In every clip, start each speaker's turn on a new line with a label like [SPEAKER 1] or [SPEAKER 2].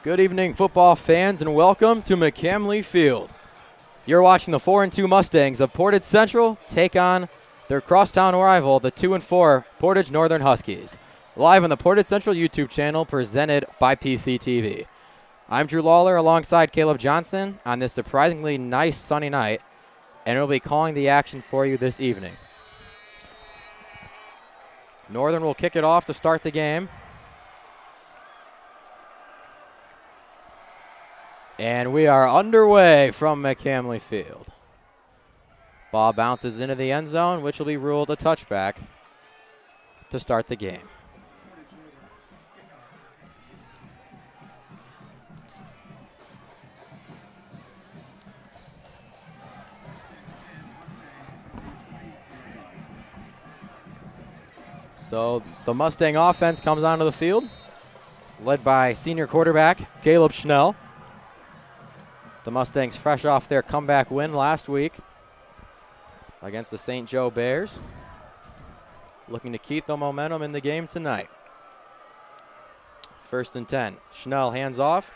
[SPEAKER 1] Good evening, football fans, and welcome to McCamley Field. You're watching the 4-2 Mustangs of Portage Central take on their crosstown rival, the 2-4 Portage Northern Huskies, live on the Portage Central YouTube channel presented by PCTV. I'm Drew Lawler alongside Caleb Johnson on this surprisingly nice sunny night, and we'll be calling the action for you this evening. Northern will kick it off to start the game. And we are underway from McCamley Field. Ball bounces into the end zone, which will be ruled a touchback to start the game. So the Mustang offense comes onto the field, led by senior quarterback Caleb Schnell. The Mustangs fresh off their comeback win last week against the St. Joe Bears, looking to keep the momentum in the game tonight. 1st and 10. Schnell hands off.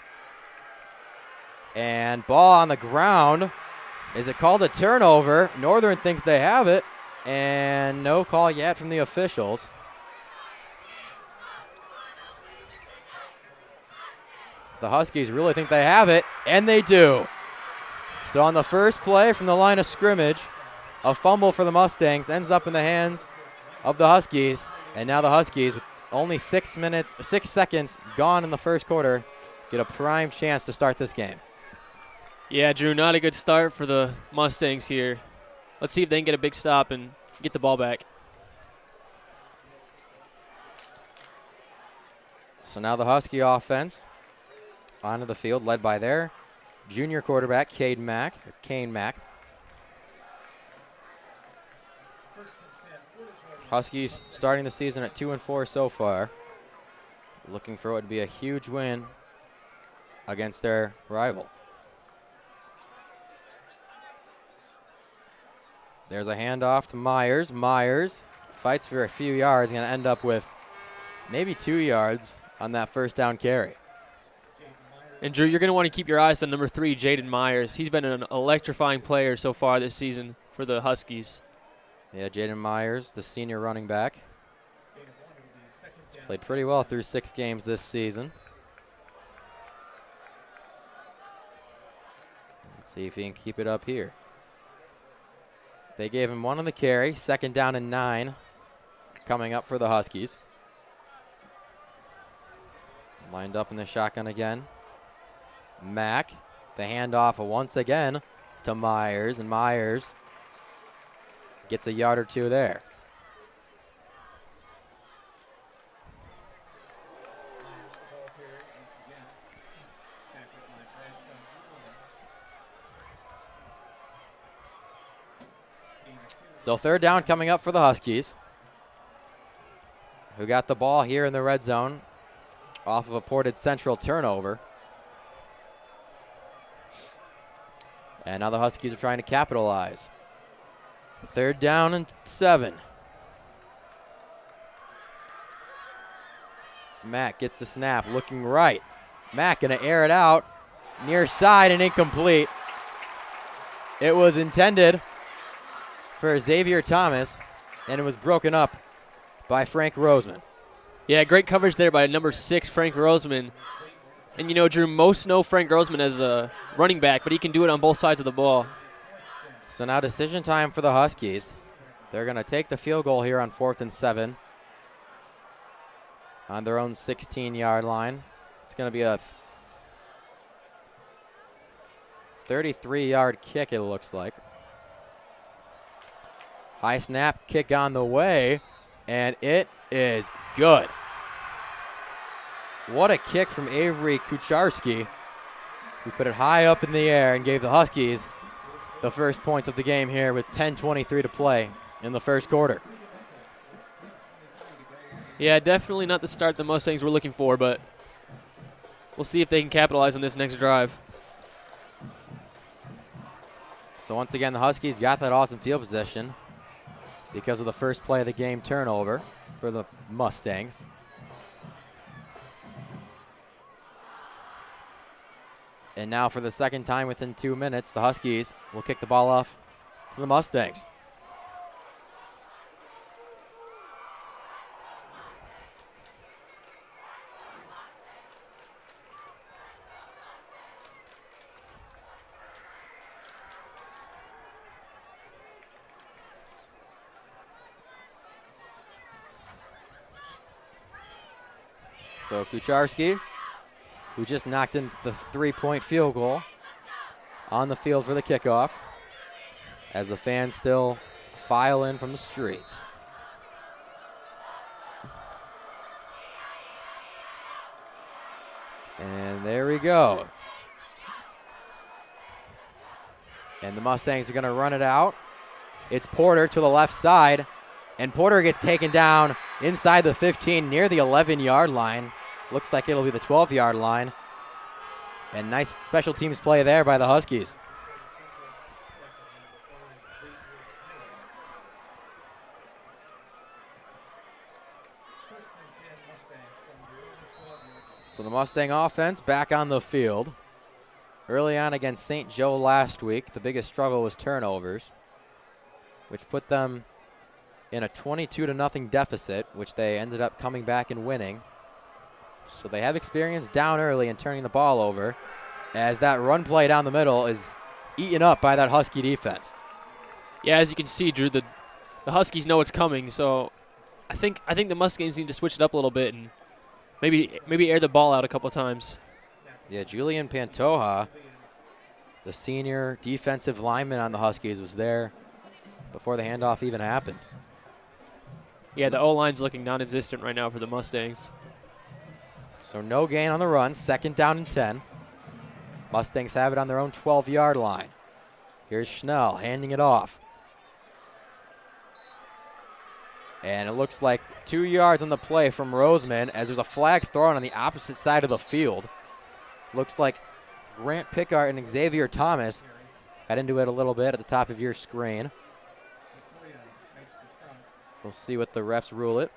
[SPEAKER 1] And ball on the ground. Is it called a turnover? Northern thinks they have it, and no call yet from the officials. The Huskies really think they have it, and they do. So on the first play from the line of scrimmage, a fumble for the Mustangs ends up in the hands of the Huskies, and now the Huskies, with only 6 seconds gone in the first quarter, get a prime chance to start this game.
[SPEAKER 2] Yeah, Drew, not a good start for the Mustangs here. Let's see if they can get a big stop and get the ball back.
[SPEAKER 1] So now the Husky offense onto the field, led by their junior quarterback, Kane Mack. Huskies starting the season at 2-4 so far, looking for what would be a huge win against their rival. There's a handoff to Myers. Myers fights for a few yards, going to end up with maybe 2 yards on that first down carry.
[SPEAKER 2] And, Drew, you're going to want to keep your eyes on number 3, Jaden Myers. He's been an electrifying player so far this season for the Huskies.
[SPEAKER 1] Yeah, Jaden Myers, the senior running back. He's played pretty well through 6 games this season. Let's see if he can keep it up here. They gave him 1 on the carry, 2nd down and 9 coming up for the Huskies. Lined up in the shotgun again. Mack, the handoff once again to Myers, and Myers gets a yard or 2 there. So 3rd down coming up for the Huskies, who got the ball here in the red zone off of a Portage Central turnover. And now the Huskies are trying to capitalize. 3rd down and 7. Mack gets the snap, looking right. Mack gonna air it out, near side and incomplete. It was intended for Xavier Thomas, and it was broken up by Frank Roseman.
[SPEAKER 2] Yeah, great coverage there by number 6, Frank Roseman. And, you know, Drew, most know Frank Roseman as a running back, but he can do it on both sides of the ball.
[SPEAKER 1] So now decision time for the Huskies. They're going to take the field goal here on 4th and 7 on their own 16-yard line. It's going to be a 33-yard kick, it looks like. High snap, kick on the way, and it is good. What a kick from Avery Kucharski, who put it high up in the air and gave the Huskies the first points of the game here with 10:23 to play in the first quarter.
[SPEAKER 2] Yeah, definitely not the start the Mustangs were looking for, but we'll see if they can capitalize on this next drive.
[SPEAKER 1] So once again, the Huskies got that awesome field position because of the first play of the game turnover for the Mustangs. And now for the second time within 2 minutes, the Huskies will kick the ball off to the Mustangs. So Kucharski, who just knocked in the 3-point field goal, on the field for the kickoff as the fans still file in from the streets. And there we go. And the Mustangs are going to run it out. It's Porter to the left side, and Porter gets taken down inside the 15 near the 11-yard line. Looks like it'll be the 12-yard line. And nice special teams play there by the Huskies. So the Mustang offense back on the field. Early on against St. Joe last week, the biggest struggle was turnovers, which put them in a 22-0 deficit, which they ended up coming back and winning. So they have experience down early and turning the ball over, as that run play down the middle is eaten up by that Husky defense.
[SPEAKER 2] Yeah, as you can see, Drew, the Huskies know it's coming, so I think the Mustangs need to switch it up a little bit and maybe air the ball out a couple times.
[SPEAKER 1] Yeah, Julian Pantoja, the senior defensive lineman on the Huskies, was there before the handoff even happened.
[SPEAKER 2] Yeah, the O-line's looking non-existent right now for the Mustangs.
[SPEAKER 1] So no gain on the run, 2nd down and 10. Mustangs have it on their own 12-yard line. Here's Schnell handing it off. And it looks like 2 yards on the play from Roseman as there's a flag thrown on the opposite side of the field. Looks like Grant Pickard and Xavier Thomas got into it a little bit at the top of your screen. We'll see what the refs rule it.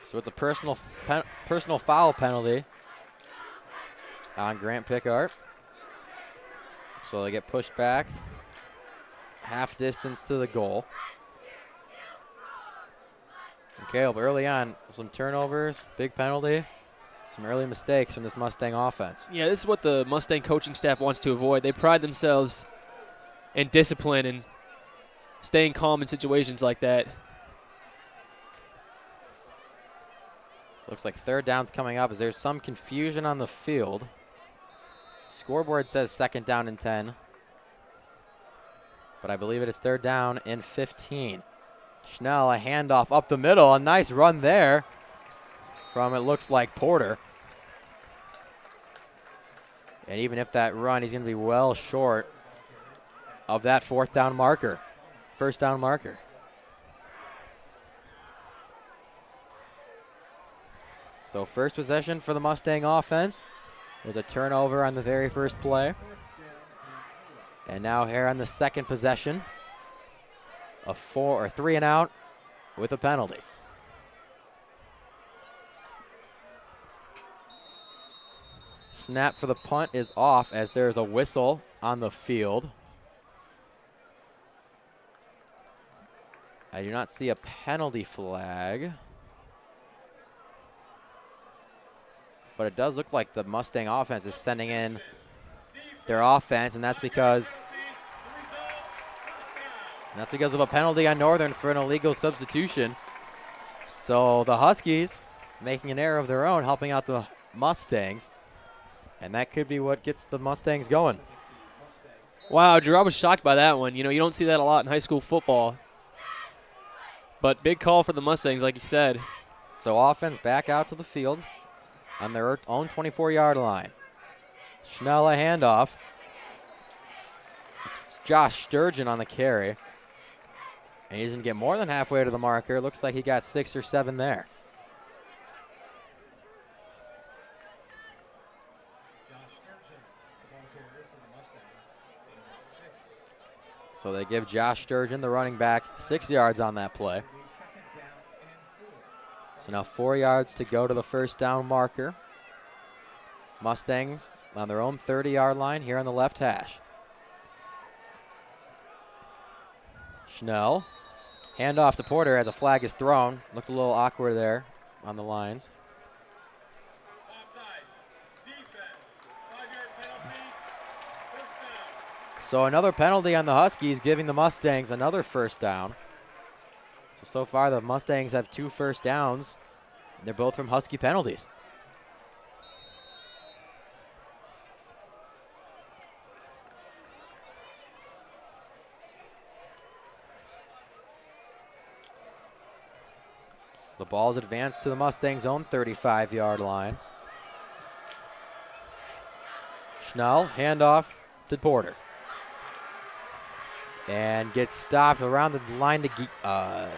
[SPEAKER 1] So it's a personal foul penalty on Grant Pickard. So they get pushed back half distance to the goal. And Caleb, early on, some turnovers, big penalty, some early mistakes from this Mustang offense.
[SPEAKER 2] Yeah, this is what the Mustang coaching staff wants to avoid. They pride themselves in discipline and staying calm in situations like that.
[SPEAKER 1] So looks like 3rd down's coming up as there's some confusion on the field. Scoreboard says 2nd down and 10. But I believe it is 3rd down and 15. Schnell, a handoff up the middle. A nice run there from, it looks like, Porter. And even if that run, he's going to be well short of that 4th down marker, 1st down marker. So first possession for the Mustang offense. There's a turnover on the very first play. And now here on the second possession, a 3 and out with a penalty. Snap for the punt is off as there's a whistle on the field. I do not see a penalty flag. But it does look like the Mustang offense is sending in their offense, and that's because of a penalty on Northern for an illegal substitution. So the Huskies making an error of their own, helping out the Mustangs, and that could be what gets the Mustangs going.
[SPEAKER 2] Wow, Drew, I was shocked by that one. You know, you don't see that a lot in high school football. But big call for the Mustangs, like you said.
[SPEAKER 1] So offense back out to the field on their own 24-yard line. Schnell a handoff. It's Josh Sturgeon on the carry. And he's going to get more than halfway to the marker. Looks like he got 6 or 7 there. So they give Josh Sturgeon, the running back, 6 yards on that play. So now 4 yards to go to the first down marker. Mustangs on their own 30-yard line here on the left hash. Schnell, handoff to Porter as a flag is thrown. Looked a little awkward there on the lines. So another penalty on the Huskies, giving the Mustangs another first down. So far the Mustangs have 2 first downs. They're both from Husky penalties. So the ball's advanced to the Mustangs' own 35-yard line. Schnell, handoff to Porter. And gets stopped around the line to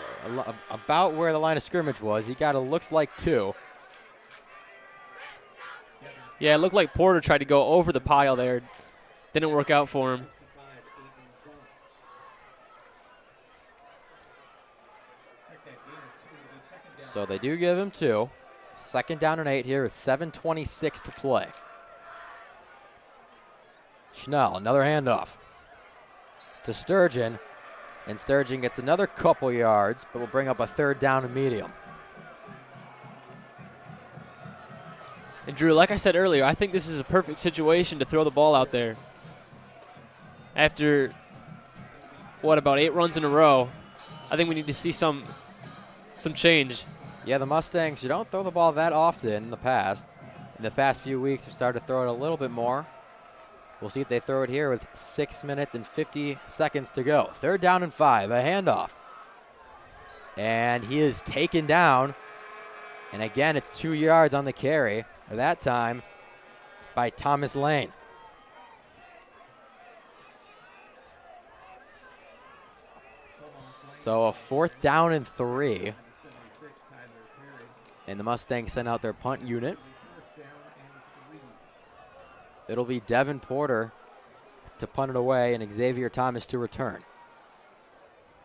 [SPEAKER 1] about where the line of scrimmage was. He got looks like 2.
[SPEAKER 2] Yeah, it looked like Porter tried to go over the pile there. Didn't work out for him.
[SPEAKER 1] So they do give him 2. Second down and 8 here with 7:26 to play. Schnell, another handoff to Sturgeon, and Sturgeon gets another couple yards, but will bring up a third down and medium.
[SPEAKER 2] And Drew, like I said earlier, I think this is a perfect situation to throw the ball out there. After, what, about 8 runs in a row, I think we need to see some change.
[SPEAKER 1] Yeah, the Mustangs, you don't throw the ball that often in the past. In the past few weeks, they've started to throw it a little bit more. We'll see if they throw it here with 6 minutes and 50 seconds to go. Third down and 5, a handoff. And he is taken down. And again, it's 2 yards on the carry, that time by Thomas Lane. So a 4th down and 3. And the Mustangs send out their punt unit. It'll be Devin Porter to punt it away and Xavier Thomas to return.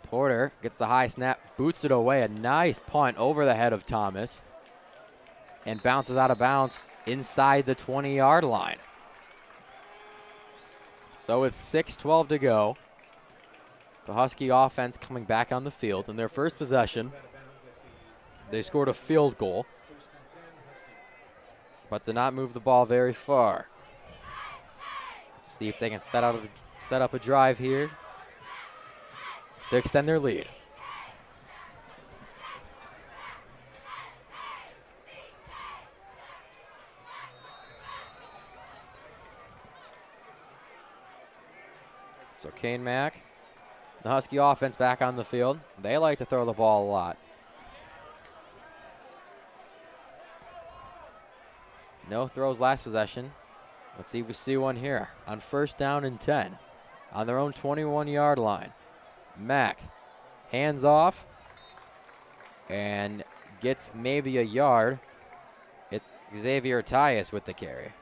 [SPEAKER 1] Porter gets the high snap, boots it away. A nice punt over the head of Thomas and bounces out of bounds inside the 20-yard line. So it's 6:12 to go. The Husky offense coming back on the field. In their first possession, they scored a field goal, but did not move the ball very far. Let's see if they can set up a drive here to extend their lead. So Kane Mack, the Husky offense back on the field. They like to throw the ball a lot. No throws last possession. Let's see if we see one here on first down and 10 on their own 21-yard line. Mack hands off and gets maybe a yard. It's Xavier Tyus with the carry.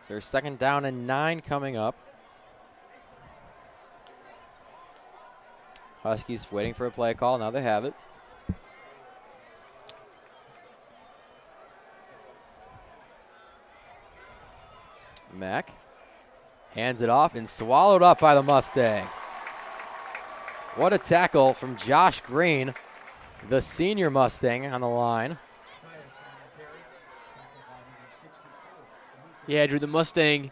[SPEAKER 1] So there's 2nd down and 9 coming up. Huskies waiting for a play call. Now they have it. Mack hands it off and swallowed up by the Mustangs. What a tackle from Josh Green, the senior Mustang on the line.
[SPEAKER 2] Yeah, Drew, the Mustang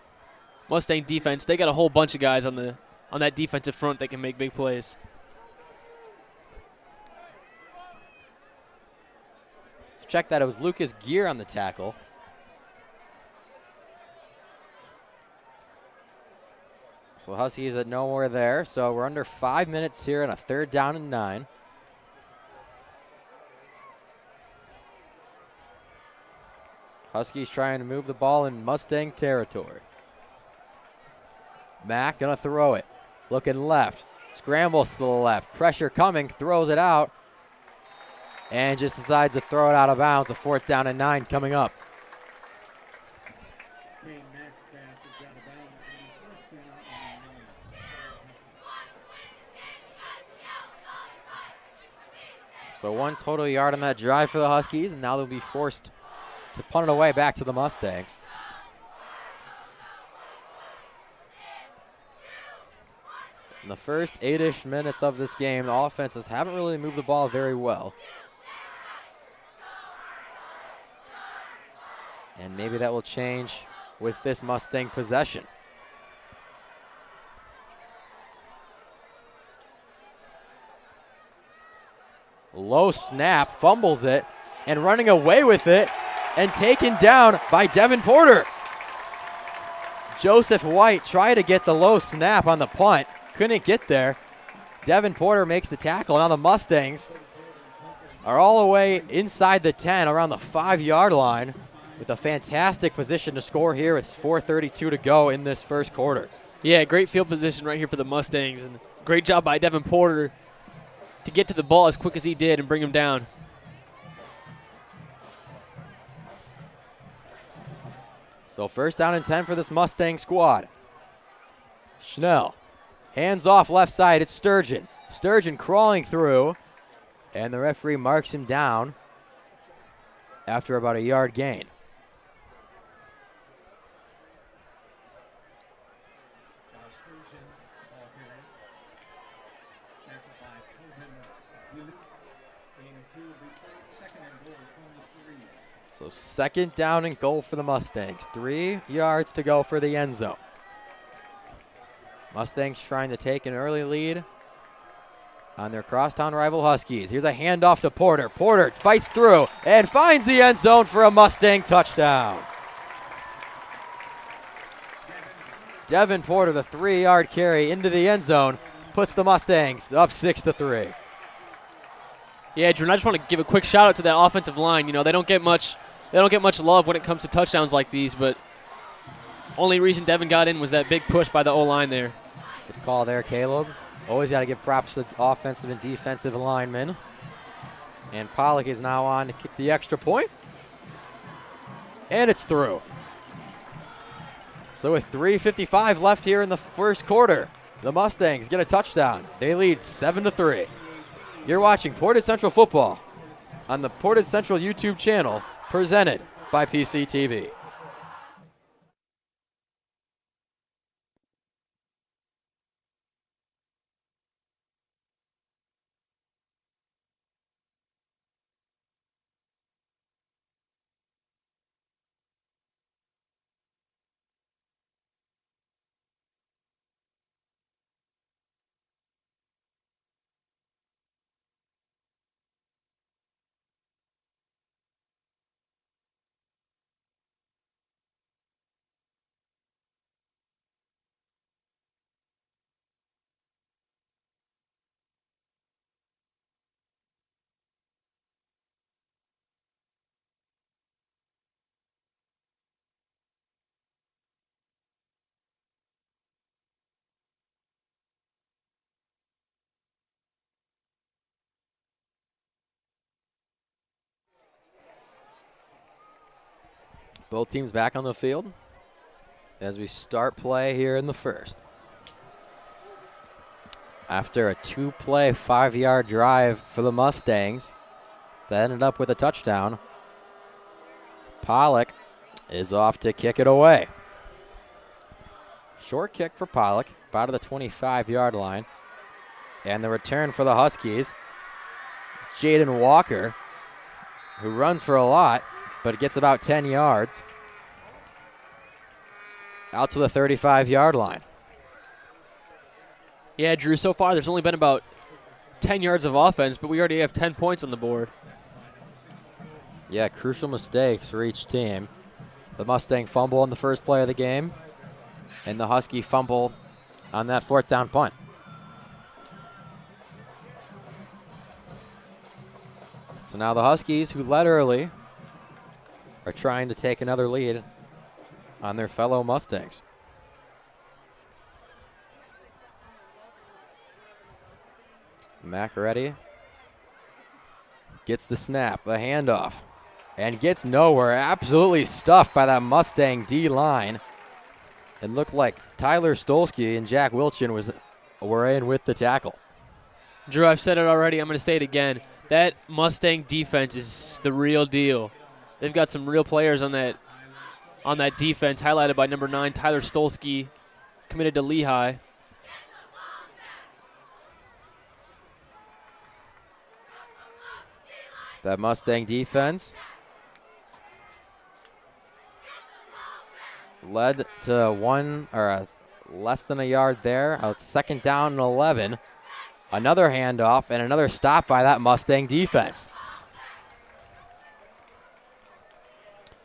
[SPEAKER 2] defense, they got a whole bunch of guys on that defensive front that can make big plays.
[SPEAKER 1] So check that, it was Lucas Gear on the tackle. So the Huskies at nowhere there, so we're under 5 minutes here and a 3rd down and 9. Huskies trying to move the ball in Mustang territory. Mack gonna throw it. looking left, scrambles to the left, pressure coming, throws it out, and just decides to throw it out of bounds. A 4th down and 9 coming up. So 1 total yard on that drive for the Huskies, and now they'll be forced to punt it away back to the Mustangs. In the first 8-ish minutes of this game, the offenses haven't really moved the ball very well. And maybe that will change with this Mustang possession. Low snap, fumbles it, and running away with it, and taken down by Devin Porter. Joseph White tried to get the low snap on the punt, couldn't get there. Devin Porter makes the tackle. Now the Mustangs are all the way inside the 10, around the 5-yard line, with a fantastic position to score here with 4:32 to go in this first quarter.
[SPEAKER 2] Yeah, great field position right here for the Mustangs, and great job by Devin Porter to get to the ball as quick as he did and bring him down.
[SPEAKER 1] So 1st down and 10 for this Mustang squad. Schnell, hands off left side, it's Sturgeon. Sturgeon crawling through, and the referee marks him down after about a yard gain. So 2nd down and goal for the Mustangs. 3 yards to go for the end zone. Mustangs trying to take an early lead on their crosstown rival Huskies. Here's a handoff to Porter. Porter fights through and finds the end zone for a Mustang touchdown. Devin Porter, the 3-yard carry into the end zone, puts the Mustangs up 6-3.
[SPEAKER 2] Yeah, Drew, I just want to give a quick shout out to that offensive line. You know, they don't get much love when it comes to touchdowns like these, but only reason Devin got in was that big push by the O-line there.
[SPEAKER 1] Good call there, Caleb. Always got to give props to offensive and defensive linemen. And Pollock is now on to kick the extra point. And it's through. So with 3:55 left here in the first quarter, the Mustangs get a touchdown. They lead 7-3. You're watching Portage Central Football on the Portage Central YouTube channel, presented by PCTV. Both teams back on the field as we start play here in the first. After a 2-play, 5-yard drive for the Mustangs that ended up with a touchdown, Pollock is off to kick it away. Short kick for Pollock, about at the 25-yard line. And the return for the Huskies, Jaden Walker, who runs for a lot, but gets about 10 yards out to the 35-yard line.
[SPEAKER 2] Yeah, Drew, so far there's only been about 10 yards of offense, but we already have 10 points on the board.
[SPEAKER 1] Yeah, crucial mistakes for each team. The Mustang fumble on the first play of the game, and the Husky fumble on that 4th down punt. So now the Huskies, who led early, are trying to take another lead on their fellow Mustangs. Mack ready. Gets the snap, the handoff, and gets nowhere. Absolutely stuffed by that Mustang D line. It looked like Tyler Stolsky and Jack Wilchin were in with the tackle.
[SPEAKER 2] Drew, I've said it already. I'm going to say it again. That Mustang defense is the real deal. They've got some real players on that defense, highlighted by number 9, Tyler Stolsky, committed to Lehigh.
[SPEAKER 1] That Mustang defense led to less than a yard there. It's 2nd down and 11. Another handoff and another stop by that Mustang defense.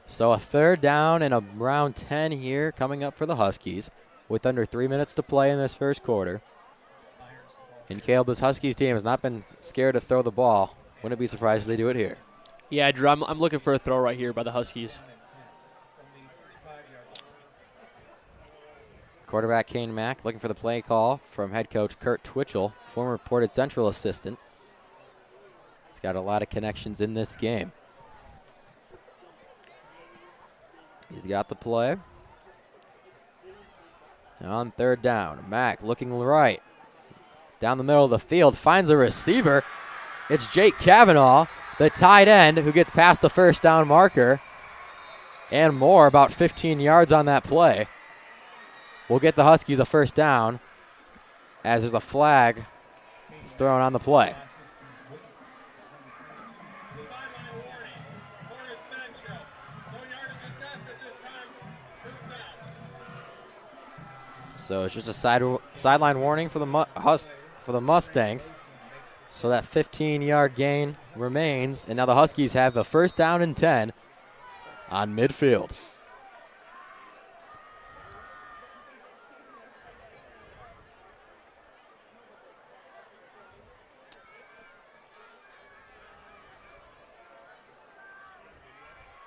[SPEAKER 1] So a 3rd down and around 10 here coming up for the Huskies with under 3 minutes to play in this first quarter. And Caleb, this Huskies team has not been scared to throw the ball. Wouldn't be surprised if they do it here.
[SPEAKER 2] Yeah, Drew, I'm looking for a throw right here by the Huskies.
[SPEAKER 1] Quarterback Kane Mack looking for the play call from head coach Kurt Twitchell, former Portage Central assistant. He's got a lot of connections in this game. He's got the play. On 3rd down, Mack looking right. Down the middle of the field, finds a receiver. It's Jake Cavanaugh, the tight end, who gets past the 1st down marker. And more, about 15 yards on that play. We'll get the Huskies a 1st down as there's a flag thrown on the play. So it's just a sideline warning for the Mustangs. So that 15-yard gain remains, and now the Huskies have the 1st down and 10 on midfield.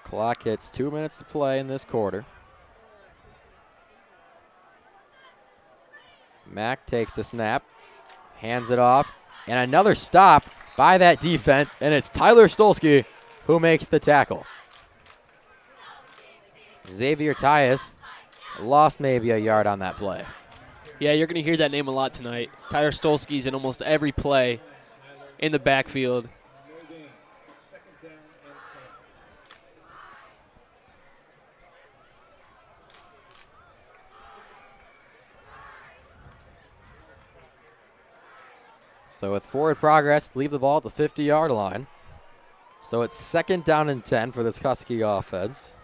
[SPEAKER 1] Clock hits 2 minutes to play in this quarter. Mack takes the snap, hands it off, and another stop by that defense, and it's Tyler Stolsky who makes the tackle. Xavier Tyus lost maybe a yard on that play.
[SPEAKER 2] Yeah, you're going to hear that name a lot tonight. Tyler Stolsky's in almost every play in the backfield.
[SPEAKER 1] So with forward progress, leave the ball at the 50-yard line. So it's 2nd down and 10 for this Husky offense,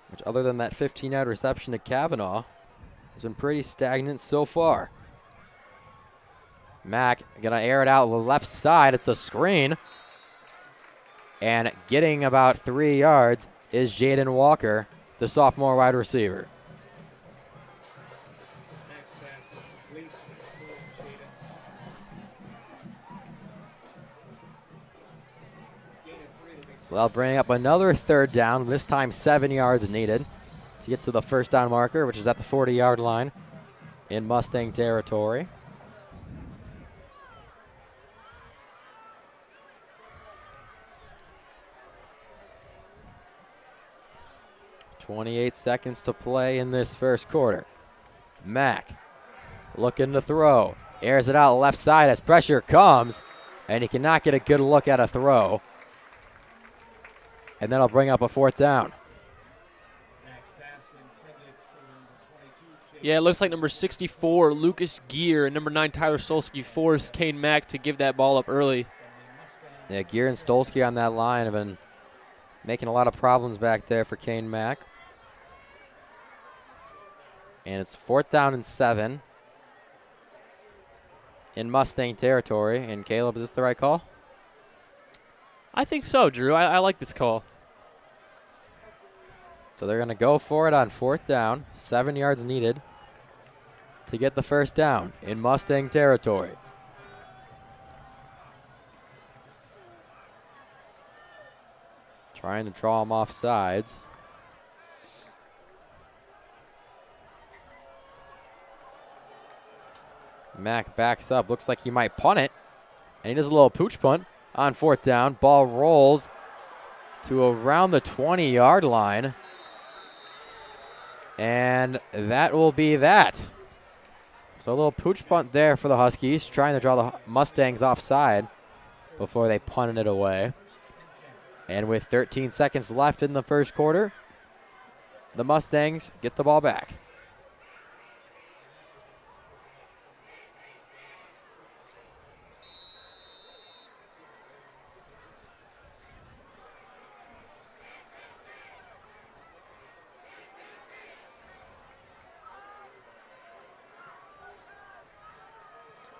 [SPEAKER 1] which other than that 15-yard reception to Cavanaugh, has been pretty stagnant so far. Mack gonna air it out the left side. It's a screen. And getting about 3 yards is Jaden Walker, the sophomore wide receiver. So they'll bring up another 3rd down, this time 7 yards needed to get to the 1st down marker, which is at the 40-yard line in Mustang territory. .28 seconds to play in this first quarter. Mack looking to throw. Airs it out left side as pressure comes, and he cannot get a good look at a throw. And that'll bring up a 4th down.
[SPEAKER 2] Yeah, it looks like number 64, Lucas Gear, and number 9, Tyler Stolsky, forced Kane Mack to give that ball up early.
[SPEAKER 1] Yeah, Gear and Stolsky on that line have been making a lot of problems back there for Kane Mack. And it's 4th down and 7 in Mustang territory. And Caleb, is this the right call?
[SPEAKER 2] I think so, Drew. I like this call.
[SPEAKER 1] So they're going to go for it on 4th down. 7 yards needed to get the 1st down in Mustang territory. Trying to draw them off sides. Mack backs up. Looks like he might punt it. And he does a little pooch punt on 4th down. Ball rolls to around the 20-yard line. And that will be that. So a little pooch punt there for the Huskies, trying to draw the Mustangs offside before they punted it away. And with 13 seconds left in the first quarter, the Mustangs get the ball back.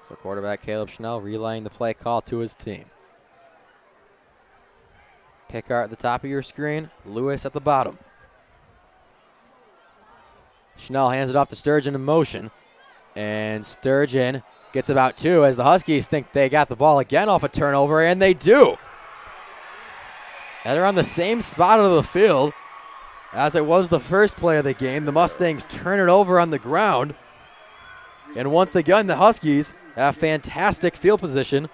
[SPEAKER 1] So quarterback Caleb Schnell relaying the play call to his team. Pickard at the top of your screen, Lewis at the bottom. Schnell hands it off to Sturgeon in motion. And Sturgeon gets about 2 as the Huskies think they got the ball again off a turnover, and they do. And they're on the same spot of the field as it was the first play of the game. The Mustangs turn it over on the ground. And once again, the Huskies have fantastic field position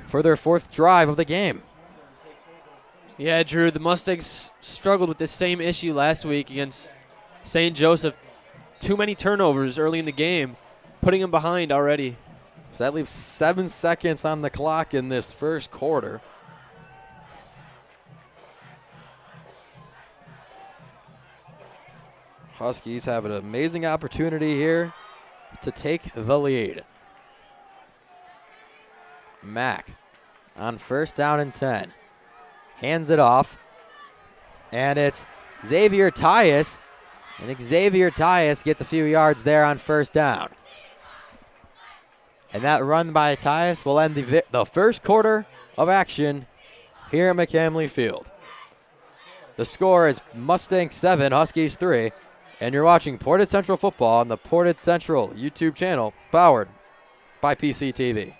[SPEAKER 1] for their 4th drive of the game.
[SPEAKER 2] Yeah, Drew, the Mustangs struggled with this same issue last week against St. Joseph. Too many turnovers early in the game, putting them behind already.
[SPEAKER 1] So that leaves 7 seconds on the clock in this first quarter. Huskies have an amazing opportunity here to take the lead. Mack on 1st down and 10. Hands it off. And it's Xavier Tyus. And Xavier Tyus gets a few yards there on 1st down. And that run by Tyus will end the first quarter of action here at McCamley Field. The score is Mustangs 7, Huskies 3. And you're watching Portage Central football on the Portage Central YouTube channel, powered by PCTV.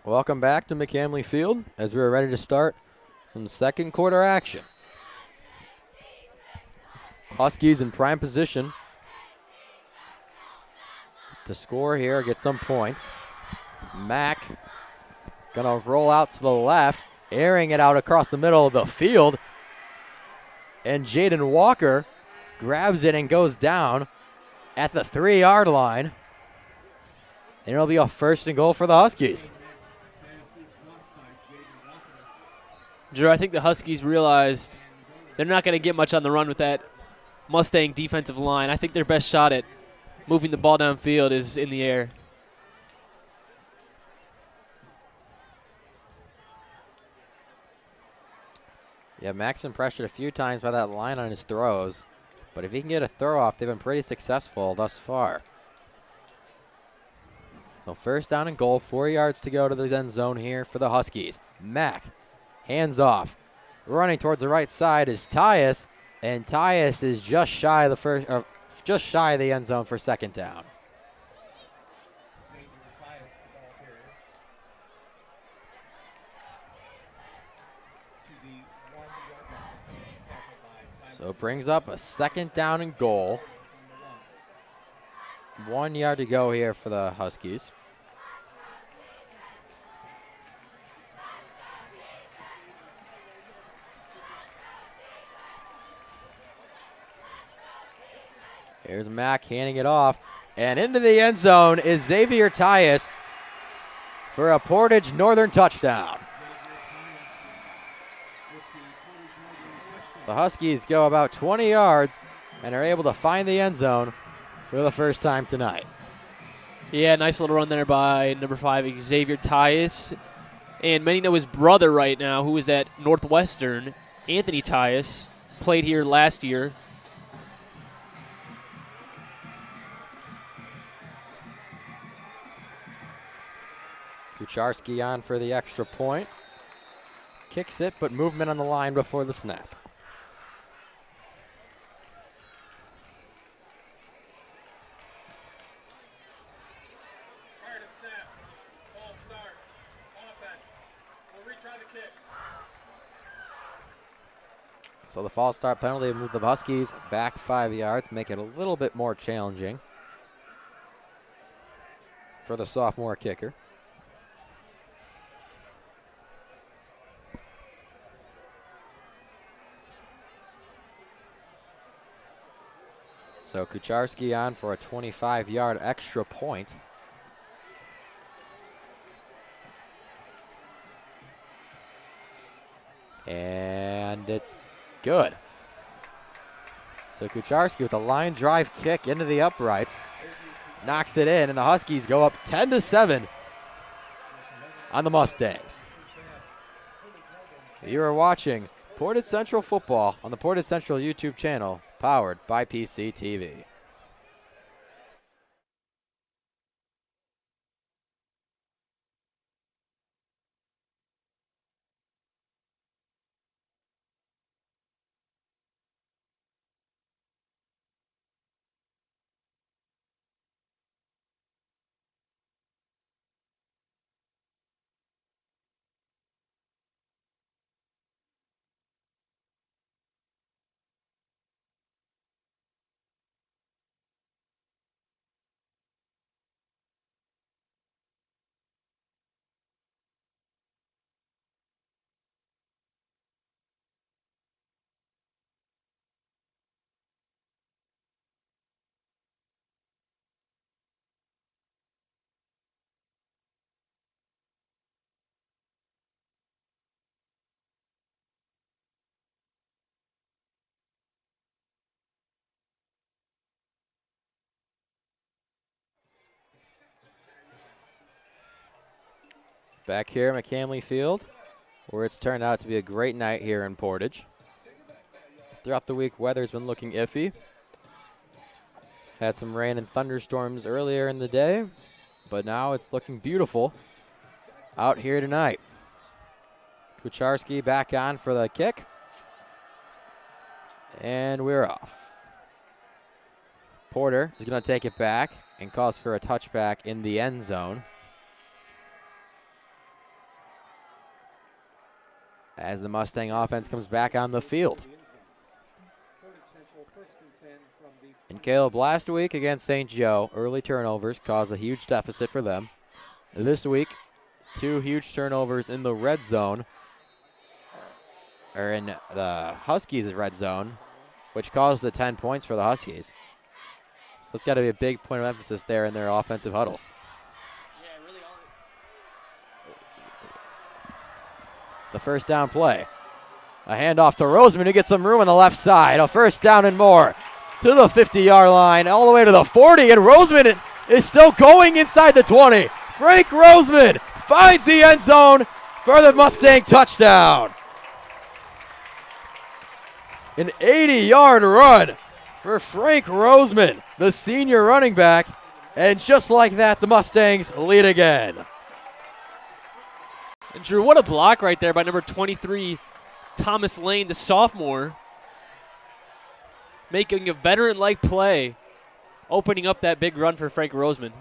[SPEAKER 1] Welcome back to McCamley Field as we're ready to start some second quarter action. Huskies in prime position to score here, get some points. Mack gonna roll out to the left, airing it out across the middle of the field. And Jaden Walker grabs it and goes down at the 3-yard line. And it'll be a 1st and goal for the Huskies.
[SPEAKER 2] Drew, I think the Huskies realized they're not going to get much on the run with that Mustang defensive line. I think their best shot at moving the ball downfield is in the air.
[SPEAKER 1] Yeah, Mack's been pressured a few times by that line on his throws. But if he can get a throw off, they've been pretty successful thus far. So 1st down and goal, 4 yards to go to the end zone here for the Huskies. Mack, hands off. Running towards the right side is Tyus, and Tyus is just shy of the end zone for 2nd down. So it brings up a second down and goal. 1 yard to go here for the Huskies. Here's Mack handing it off. And into the end zone is Xavier Tyus for a Portage Northern touchdown. The Huskies go about 20 yards and are able to find the end zone for the first time tonight.
[SPEAKER 2] Yeah, nice little run there by number 5, Xavier Tyus. And many know his brother right now, who is at Northwestern, Anthony Tyus, played here last year.
[SPEAKER 1] Kucharski on for the extra point. Kicks it, but movement on the line before the snap. So the false start penalty moves the Huskies back 5 yards, make it a little bit more challenging for the sophomore kicker. So Kucharski on for a 25-yard extra point. And it's good. So Kucharski with a line drive kick into the uprights. Knocks it in, and the Huskies go up 10-7 on the Mustangs. You are watching Portage Central Football on the Portage Central YouTube channel, powered by PCTV. Back here at McCamley Field, where it's turned out to be a great night here in Portage. Throughout the week, weather's been looking iffy. Had some rain and thunderstorms earlier in the day, but now it's looking beautiful out here tonight. Kucharski back on for the kick. And we're off. Porter is going to take it back and calls for a touchback in the end zone. As the Mustang offense comes back on the field. And Caleb, last week against St. Joe, early turnovers caused a huge deficit for them. This week, 2 huge turnovers in the red zone, or in the Huskies' red zone, which caused the 10 points for the Huskies. So it's got to be a big point of emphasis there in their offensive huddles. The first down play. A handoff to Roseman, who gets some room on the left side. A first down and more to the 50-yard line, all the way to the 40, and Roseman is still going inside the 20. Frank Roseman finds the end zone for the Mustang touchdown. An 80-yard run for Frank Roseman, the senior running back, and just like that, the Mustangs lead again.
[SPEAKER 2] And Drew, what a block right there by number 23, Thomas Lane, the sophomore, making a veteran-like play, opening up that big run for Frank Roseman.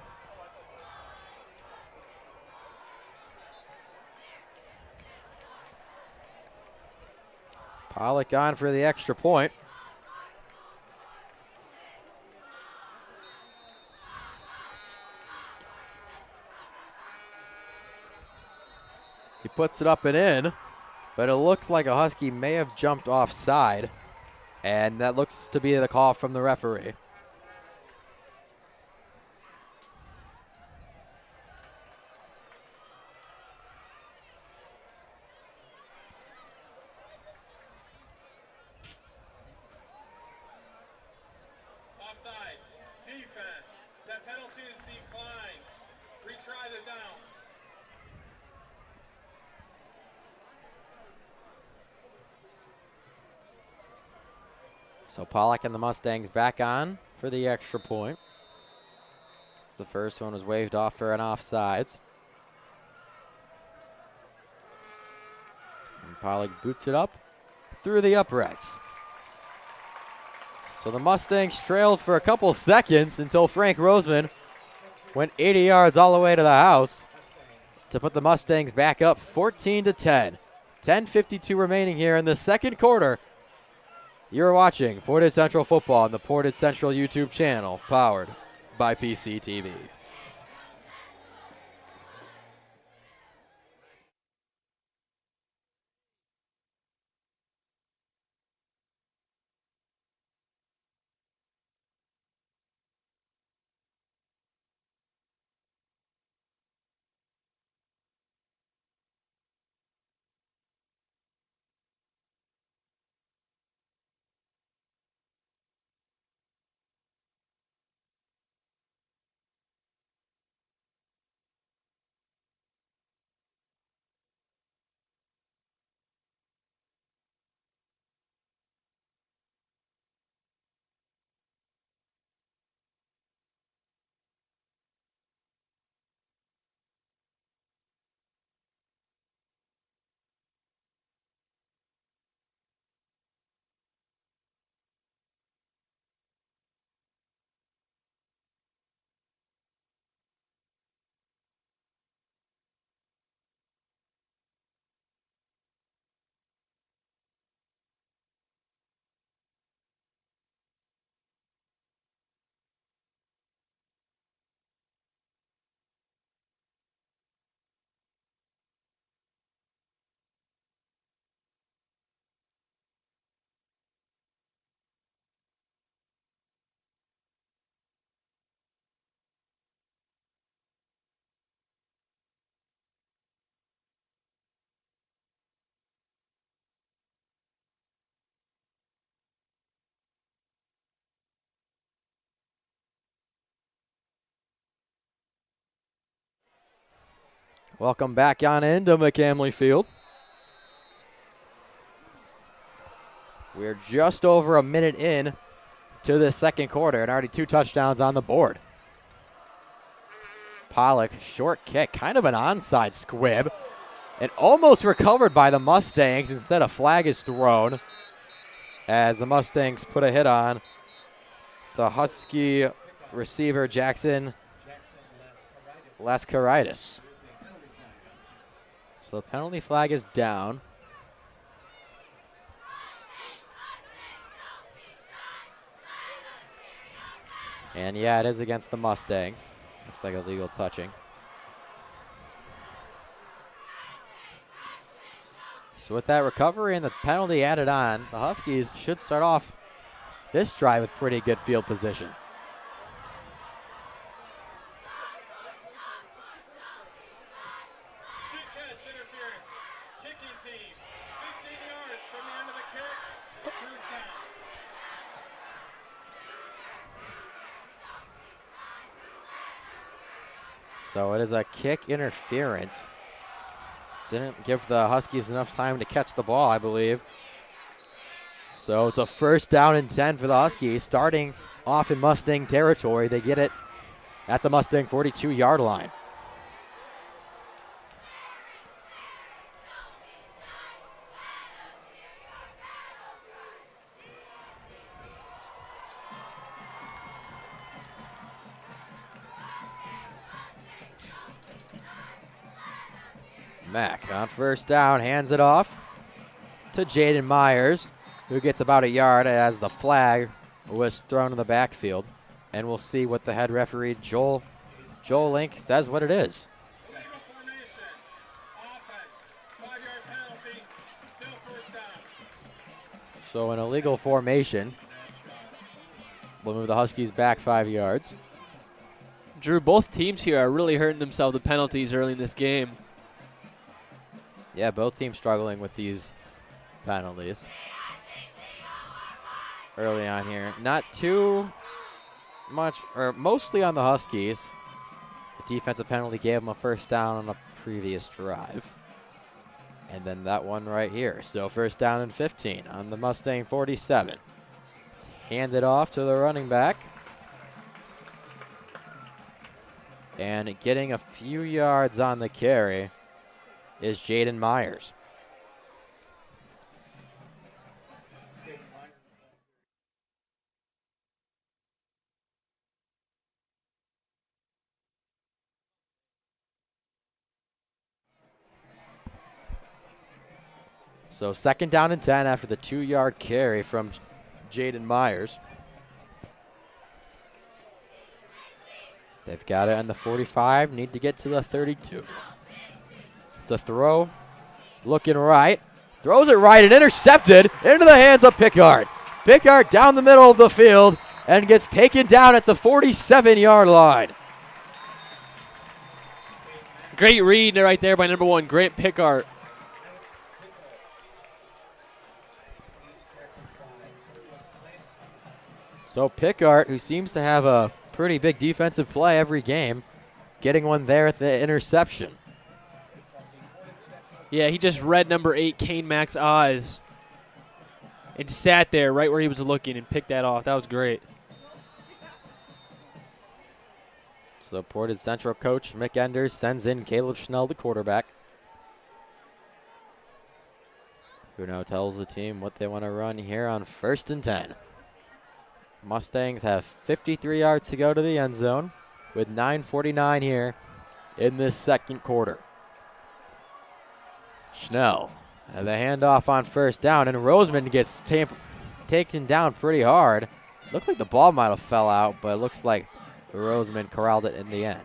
[SPEAKER 1] Pollock on for the extra point. He puts it up and in, but it looks like a Husky may have jumped offside, and that looks to be the call from the referee.
[SPEAKER 3] Offside. Defense. That penalty is declined. Retry the down.
[SPEAKER 1] So Pollock and the Mustangs back on for the extra point. The first one was waved off for an offsides. And Pollock boots it up through the uprights. So the Mustangs trailed for a couple seconds until Frank Roseman went 80 yards all the way to the house to put the Mustangs back up 14-10. 10:52 remaining here in the second quarter. You're watching Portage Central Football on the Portage Central YouTube channel, powered by PCTV. Welcome back on into McCamley Field. We're just over a minute in to the second quarter and already 2 touchdowns on the board. Pollock, short kick, kind of an onside squib, and almost recovered by the Mustangs. Instead, a flag is thrown as the Mustangs put a hit on the Husky receiver, Jackson Lascaritis. So the penalty flag is down. And yeah, it is against the Mustangs. Looks like illegal touching. So with that recovery and the penalty added on, the Huskies should start off this drive with pretty good field position. So it is a kick interference. Didn't give the Huskies enough time to catch the ball, I believe. So it's a first down and 10 for the Huskies, starting off in Mustang territory. They get it at the Mustang 42-yard line. Mack on first down, hands it off to Jaden Myers, who gets about a yard as the flag was thrown in the backfield. And we'll see what the head referee, Joel Link, says what it is. So an illegal formation will move the Huskies back 5 yards.
[SPEAKER 2] Drew, both teams here are really hurting themselves with penalties early in this game.
[SPEAKER 1] Yeah, both teams struggling with these penalties early on here. Not too much, or mostly on the Huskies. The defensive penalty gave them a first down on a previous drive. And then that one right here. So first down and 15 on the Mustang 47. It's handed off to the running back. And getting a few yards on the carry is Jaden Myers. So second down and 10 after the 2-yard carry from Jaden Myers. They've got it on the 45, need to get to the 32. It's a throw, looking right. Throws it right and intercepted into the hands of Pickard. Pickard down the middle of the field and gets taken down at the 47-yard line.
[SPEAKER 2] Great read right there by number 1, Grant Pickard.
[SPEAKER 1] So Pickard, who seems to have a pretty big defensive play every game, getting one there at the interception.
[SPEAKER 2] Yeah, he just read number 8, Kane Mack's eyes, and sat there right where he was looking and picked that off. That was great.
[SPEAKER 1] So Portage Central coach Mick Enders sends in Caleb Schnell, the quarterback, who now tells the team what they want to run here on 1st and 10. Mustangs have 53 yards to go to the end zone with 9:49 here in this second quarter. Schnell, and the handoff on first down, and Roseman gets taken down pretty hard. Looked like the ball might have fell out, but it looks like Roseman corralled it in the end.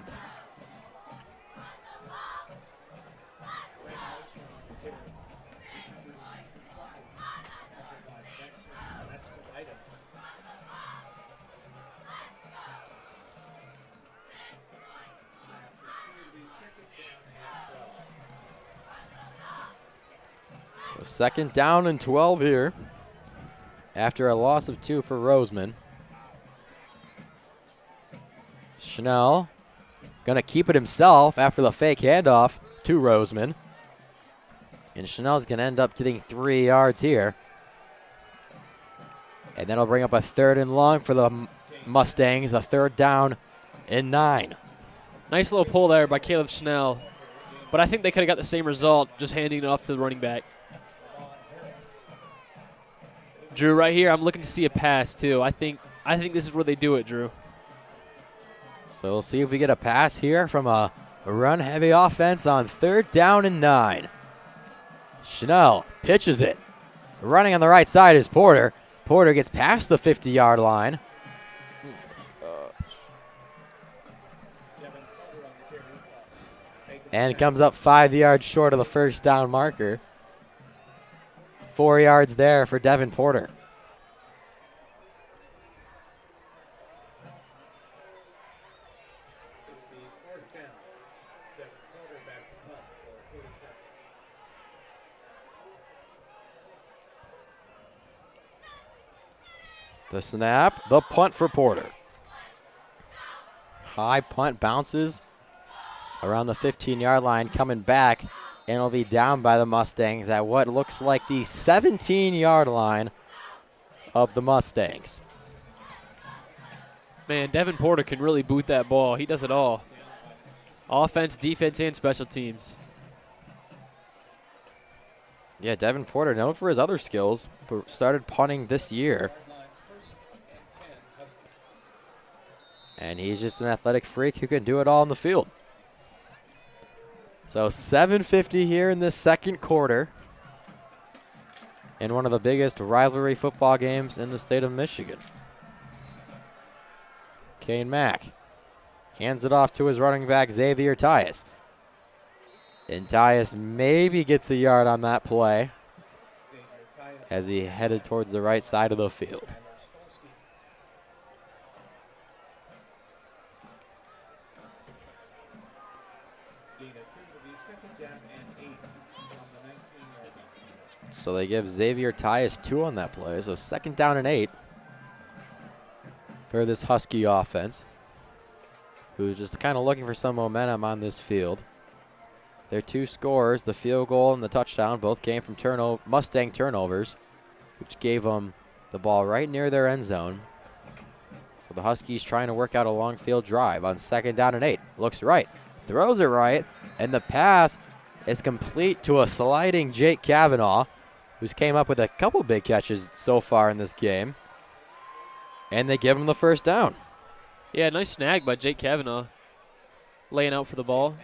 [SPEAKER 1] So second down and 12 here after a loss of 2 for Roseman. Schnell going to keep it himself after the fake handoff to Roseman. And Schnell's going to end up getting 3 yards here. And that'll bring up a 3rd and long for the Mustangs, a 3rd down and 9.
[SPEAKER 2] Nice little pull there by Caleb Schnell. But I think they could have got the same result just handing it off to the running back. Drew, right here, I'm looking to see a pass too. I think this is where they do it, Drew.
[SPEAKER 1] So we'll see if we get a pass here from a run-heavy offense on 3rd down and 9. Schnell pitches it. Running on the right side is Porter. Porter gets past the 50-yard line. And comes up 5 yards short of the first down marker. 4 yards there for Devin Porter. The snap, the punt for Porter. High punt bounces around the 15-yard line, coming back, and it'll be down by the Mustangs at what looks like the 17-yard line of the Mustangs.
[SPEAKER 2] Man, Devin Porter can really boot that ball. He does it all. Offense, defense, and special teams.
[SPEAKER 1] Yeah, Devin Porter, known for his other skills, but started punting this year. And he's just an athletic freak who can do it all in the field. So 7:50 here in this second quarter in one of the biggest rivalry football games in the state of Michigan. Kane Mack hands it off to his running back, Xavier Tyus. And Tyus maybe gets a yard on that play. as he headed towards the right side of the field. So they give Xavier Tyus 2 on that play. So 2nd down and 8 for this Husky offense, who's just kind of looking for some momentum on this field. Their 2 scores, the field goal and the touchdown, both came from Mustang turnovers, which gave them the ball right near their end zone. So the Huskies trying to work out a long field drive on 2nd down and 8. Looks right, throws it right, and the pass is complete to a sliding Jake Kavanaugh, who's came up with a couple big catches so far in this game. And they give him the 1st down.
[SPEAKER 2] Yeah, nice snag by Jake Kavanaugh, laying out for the ball.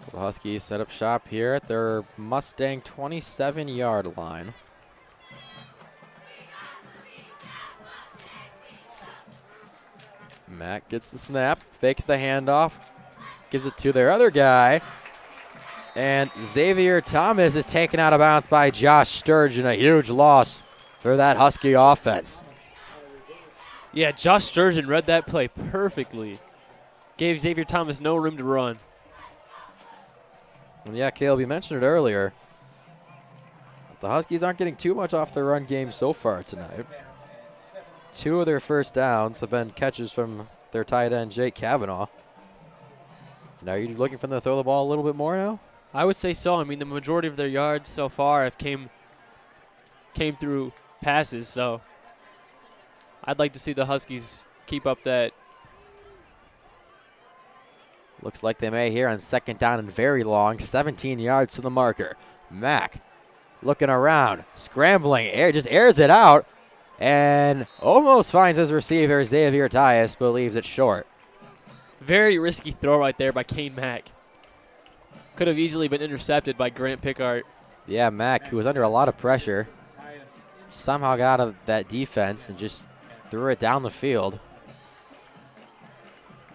[SPEAKER 1] The Huskies set up shop here at their Mustang 27-yard line. Mack gets the snap, fakes the handoff, gives it to their other guy. And Xavier Thomas is taken out of bounds by Josh Sturgeon, a huge loss for that Husky offense.
[SPEAKER 2] Yeah, Josh Sturgeon read that play perfectly. Gave Xavier Thomas no room to run.
[SPEAKER 1] And yeah, Caleb, you mentioned it earlier. The Huskies aren't getting too much off their run game so far tonight. 2 of their 1st downs have been catches from their tight end, Jake Kavanaugh. Now, are you looking for them to throw the ball a little bit more now?
[SPEAKER 2] I would say so. I mean, the majority of their yards so far have came through passes, so I'd like to see the Huskies keep up that.
[SPEAKER 1] Looks like they may here on 2nd down and very long, 17 yards to the marker. Mack looking around, scrambling, just airs it out, and almost finds his receiver, Xavier Tyus, but leaves it short.
[SPEAKER 2] Very risky throw right there by Kane Mack. Could have easily been intercepted by Grant Pickard.
[SPEAKER 1] Yeah, Mack, who was under a lot of pressure, somehow got out of that defense and just threw it down the field.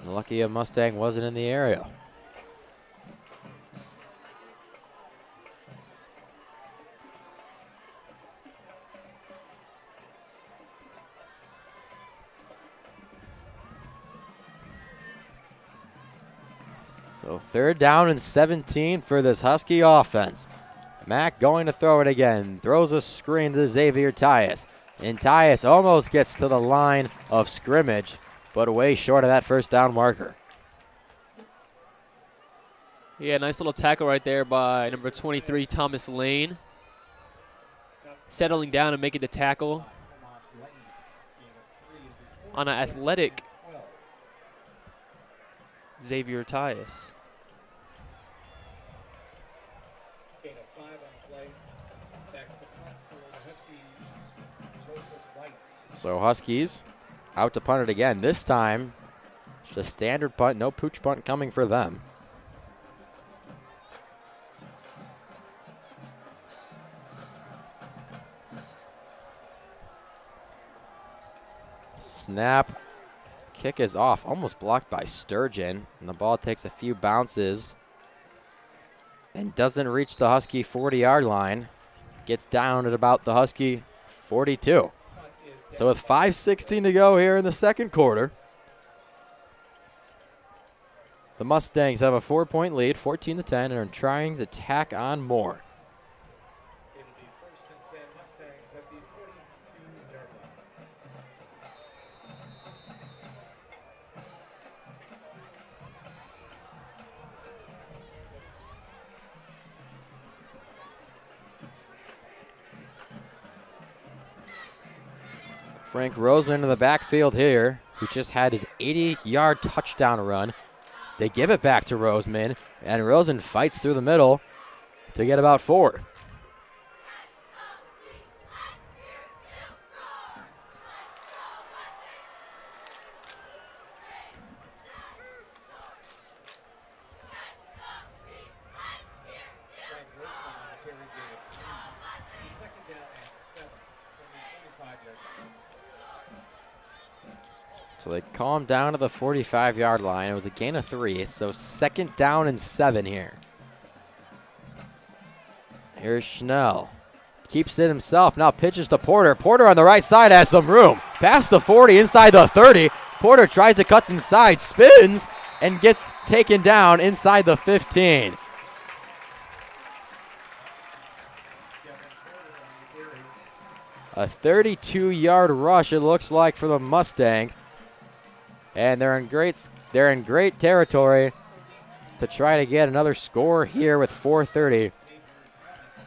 [SPEAKER 1] Lucky a Mustang wasn't in the area. So 3rd down and 17 for this Husky offense. Mack going to throw it again. Throws a screen to Xavier Tyus. And Tyus almost gets to the line of scrimmage, but way short of that 1st down marker.
[SPEAKER 2] Yeah, nice little tackle right there by number 23, Thomas Lane. Settling down and making the tackle on an athletic Xavier Tyus.
[SPEAKER 1] So Huskies out to punt it again. This time, just standard punt, no pooch punt coming for them. Snap. Kick is off, almost blocked by Sturgeon, and the ball takes a few bounces and doesn't reach the Husky 40-yard line. Gets down at about the Husky 42. So with 5:16 to go here in the 2nd quarter, the Mustangs have a 4-point lead, 14-10, and are trying to tack on more. Frank Roseman in the backfield here, who just had his 80-yard touchdown run. They give it back to Roseman, and Roseman fights through the middle to get about 4. So they call him down to the 45-yard line. It was a gain of 3, so 2nd down and 7 here. Here's Schnell. Keeps it himself, now pitches to Porter. Porter on the right side has some room. Past the 40, inside the 30. Porter tries to cut inside, spins, and gets taken down inside the 15. A 32-yard rush, it looks like, for the Mustangs. And they're in great territory to try to get another score here with 4:30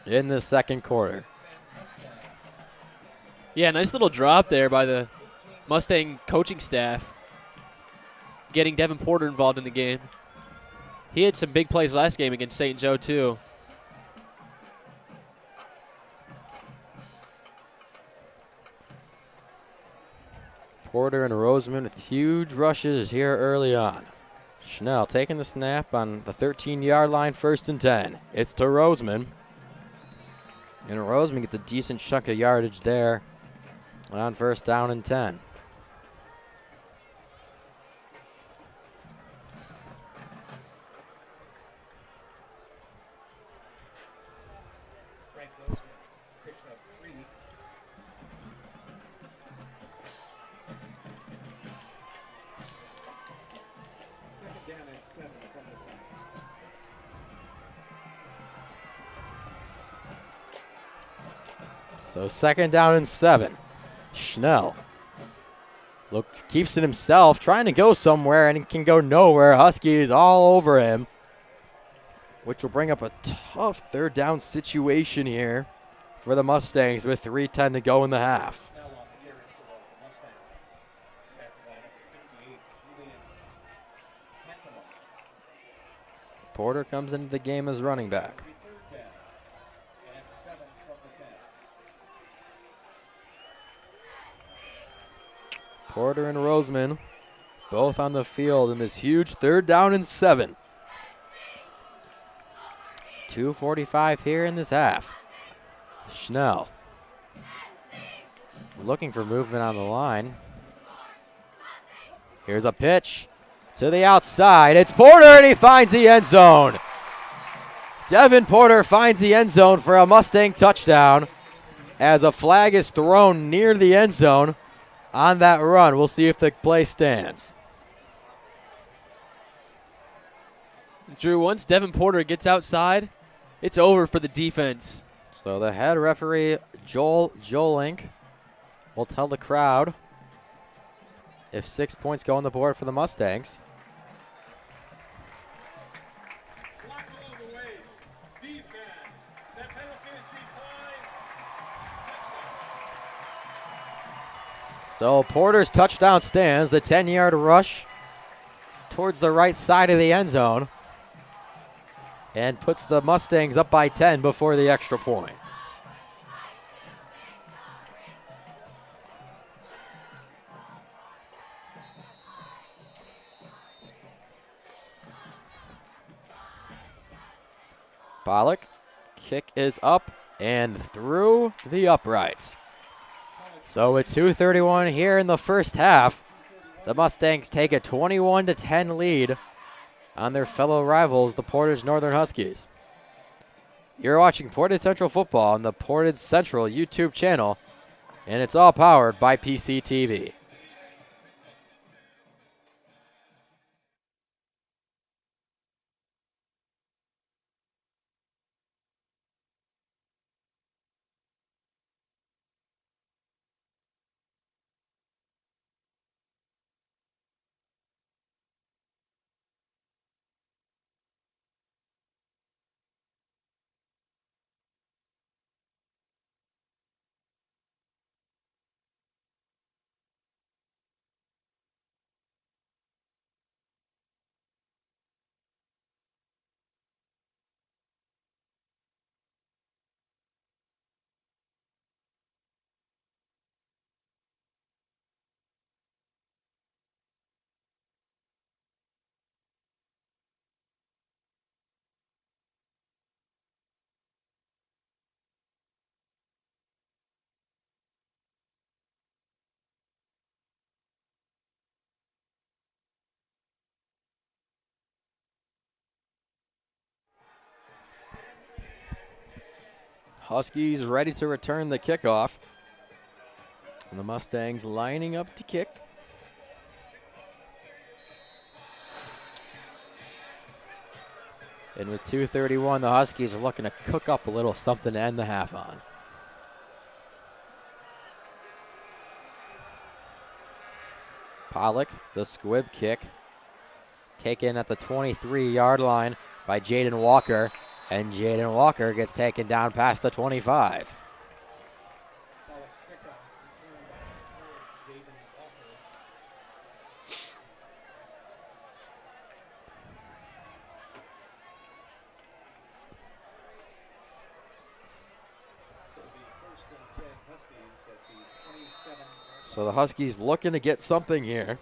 [SPEAKER 1] in the second quarter.
[SPEAKER 2] Yeah, nice little drop there by the Mustang coaching staff, getting Devin Porter involved in the game. He had some big plays last game against St. Joe, too.
[SPEAKER 1] Porter and Roseman with huge rushes here early on. Schnell taking the snap on the 13-yard line, 1st and 10. It's to Roseman. And Roseman gets a decent chunk of yardage there on 1st down and 10. So 2nd down and 7. Schnell keeps it himself, trying to go somewhere, and he can go nowhere. Huskies all over him, which will bring up a tough 3rd down situation here for the Mustangs with 3:10 to go in the half. Porter comes into the game as running back. Porter and Roseman both on the field in this huge 3rd down and 7. 2:45 here in this half. Schnell looking for movement on the line. Here's a pitch to the outside. It's Porter, and he finds the end zone. Devin Porter finds the end zone for a Mustang touchdown as a flag is thrown near the end zone on that run. We'll see if the play stands.
[SPEAKER 2] Drew, once Devin Porter gets outside, it's over for the defense.
[SPEAKER 1] So the head referee, Joel Link, will tell the crowd if 6 points go on the board for the Mustangs.
[SPEAKER 3] Block below the waist. Defense. That penalty is declined.
[SPEAKER 1] So Porter's touchdown stands, the 10-yard rush towards the right side of the end zone, and puts the Mustangs up by 10 before the extra point. Pollock, kick is up and through the uprights. So with 2:31 here in the first half, the Mustangs take a 21-10 lead on their fellow rivals, the Portage Northern Huskies. You're watching Portage Central Football on the Portage Central YouTube channel, and it's all powered by PCTV. Huskies ready to return the kickoff. And the Mustangs lining up to kick. And with 2:31, the Huskies are looking to cook up a little something to end the half on. Pollock, the squib kick, taken at the 23-yard line by Jaden Walker, and Jaden Walker gets taken down past the 25. So the Huskies looking to get something here.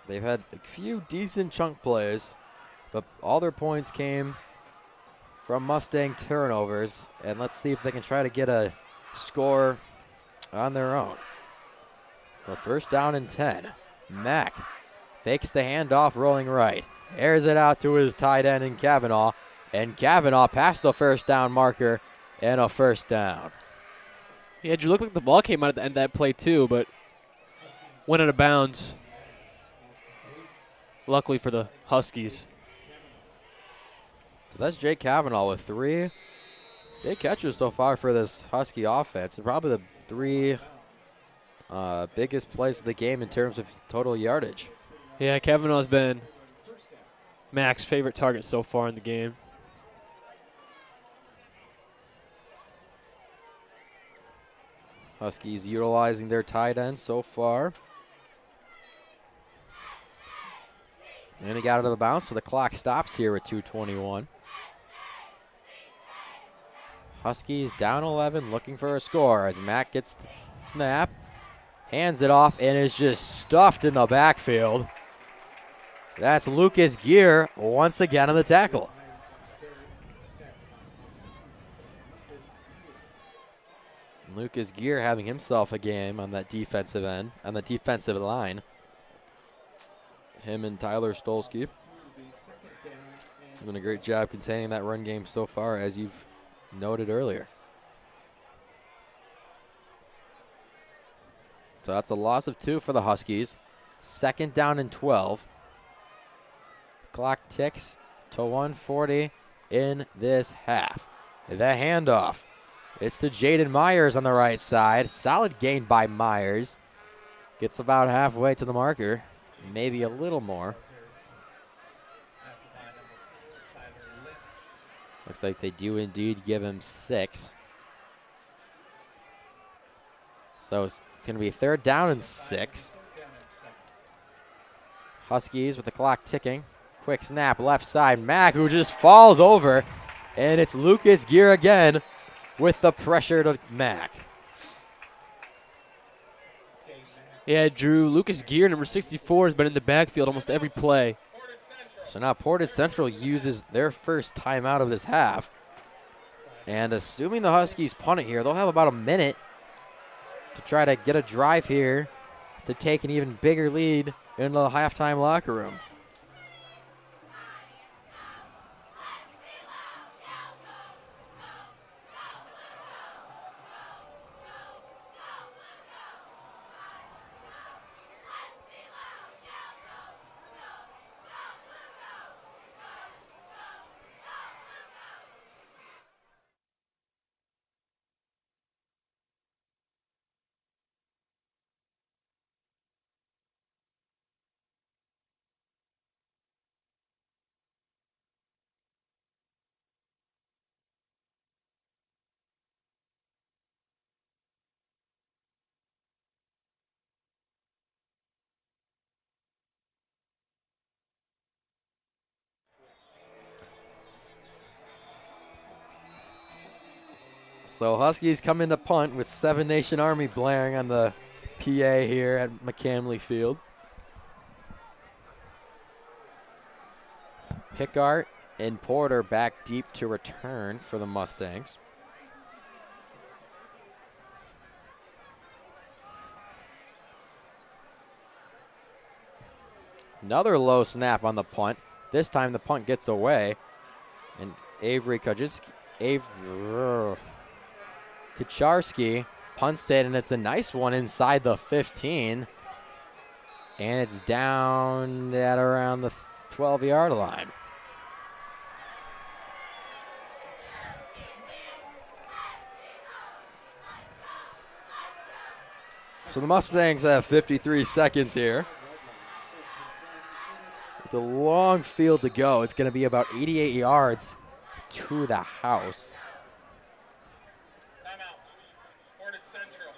[SPEAKER 1] They've had a few decent chunk plays, but all their points came from Mustang turnovers. And let's see if they can try to get a score on their own. Well, first down and 10. Mack fakes the handoff, rolling right. Airs it out to his tight end in Kavanaugh. And Kavanaugh past the first down marker and a first down.
[SPEAKER 2] Yeah, Drew, looked like the ball came out at the end of that play too, but went out of bounds. Luckily for the Huskies.
[SPEAKER 1] So that's Jake Kavanaugh with 3 big catches so far for this Husky offense. And probably the 3 biggest plays of the game in terms of total yardage.
[SPEAKER 2] Yeah, Kavanaugh's been Mac's favorite target so far in the game.
[SPEAKER 1] Huskies utilizing their tight end so far. And he got out of the bounce, so the clock stops here at 2:21. Huskies down 11, looking for a score as Mack gets the snap, hands it off, and is just stuffed in the backfield. That's Lucas Gear once again on the tackle. Lucas Gear having himself a game on that defensive end, on the defensive line. Him and Tyler Stolsky doing a great job containing that run game so far, as you've noted earlier. So that's a loss of 2 for the Huskies. Second down and 12. Clock ticks to 1:40 in this half. The handoff. It's to Jaden Myers on the right side. Solid gain by Myers. Gets about halfway to the marker. Maybe a little more. Looks like they do indeed give him 6. So it's going to be 3rd down and 6. Huskies with the clock ticking. Quick snap left side. Mack, who just falls over. And it's Lucas Gear again with the pressure to Mack.
[SPEAKER 2] Yeah, Drew, Lucas Gear, number 64, has been in the backfield almost every play.
[SPEAKER 1] So now Portage Central uses their first timeout of this half. And assuming the Huskies punt it here, they'll have about a minute to try to get a drive here to take an even bigger lead into the halftime locker room. So Huskies come in to punt with 7 Nation Army blaring on the PA here at McCamley Field. Pickart and Porter back deep to return for the Mustangs. Another low snap on the punt. This time the punt gets away. And Avery Kucharski punts it, and it's a nice one inside the 15. And it's down at around the 12-yard line. So the Mustangs have 53 seconds here. With a long field to go, it's going to be about 88 yards to the house.
[SPEAKER 3] Timeout. Portage Central.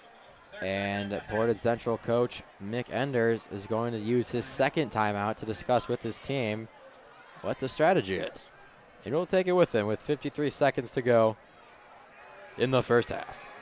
[SPEAKER 1] And Portage Central coach Mick Enders is going to use his second timeout to discuss with his team what the strategy is. And he'll take it with him with 53 seconds to go in the first half.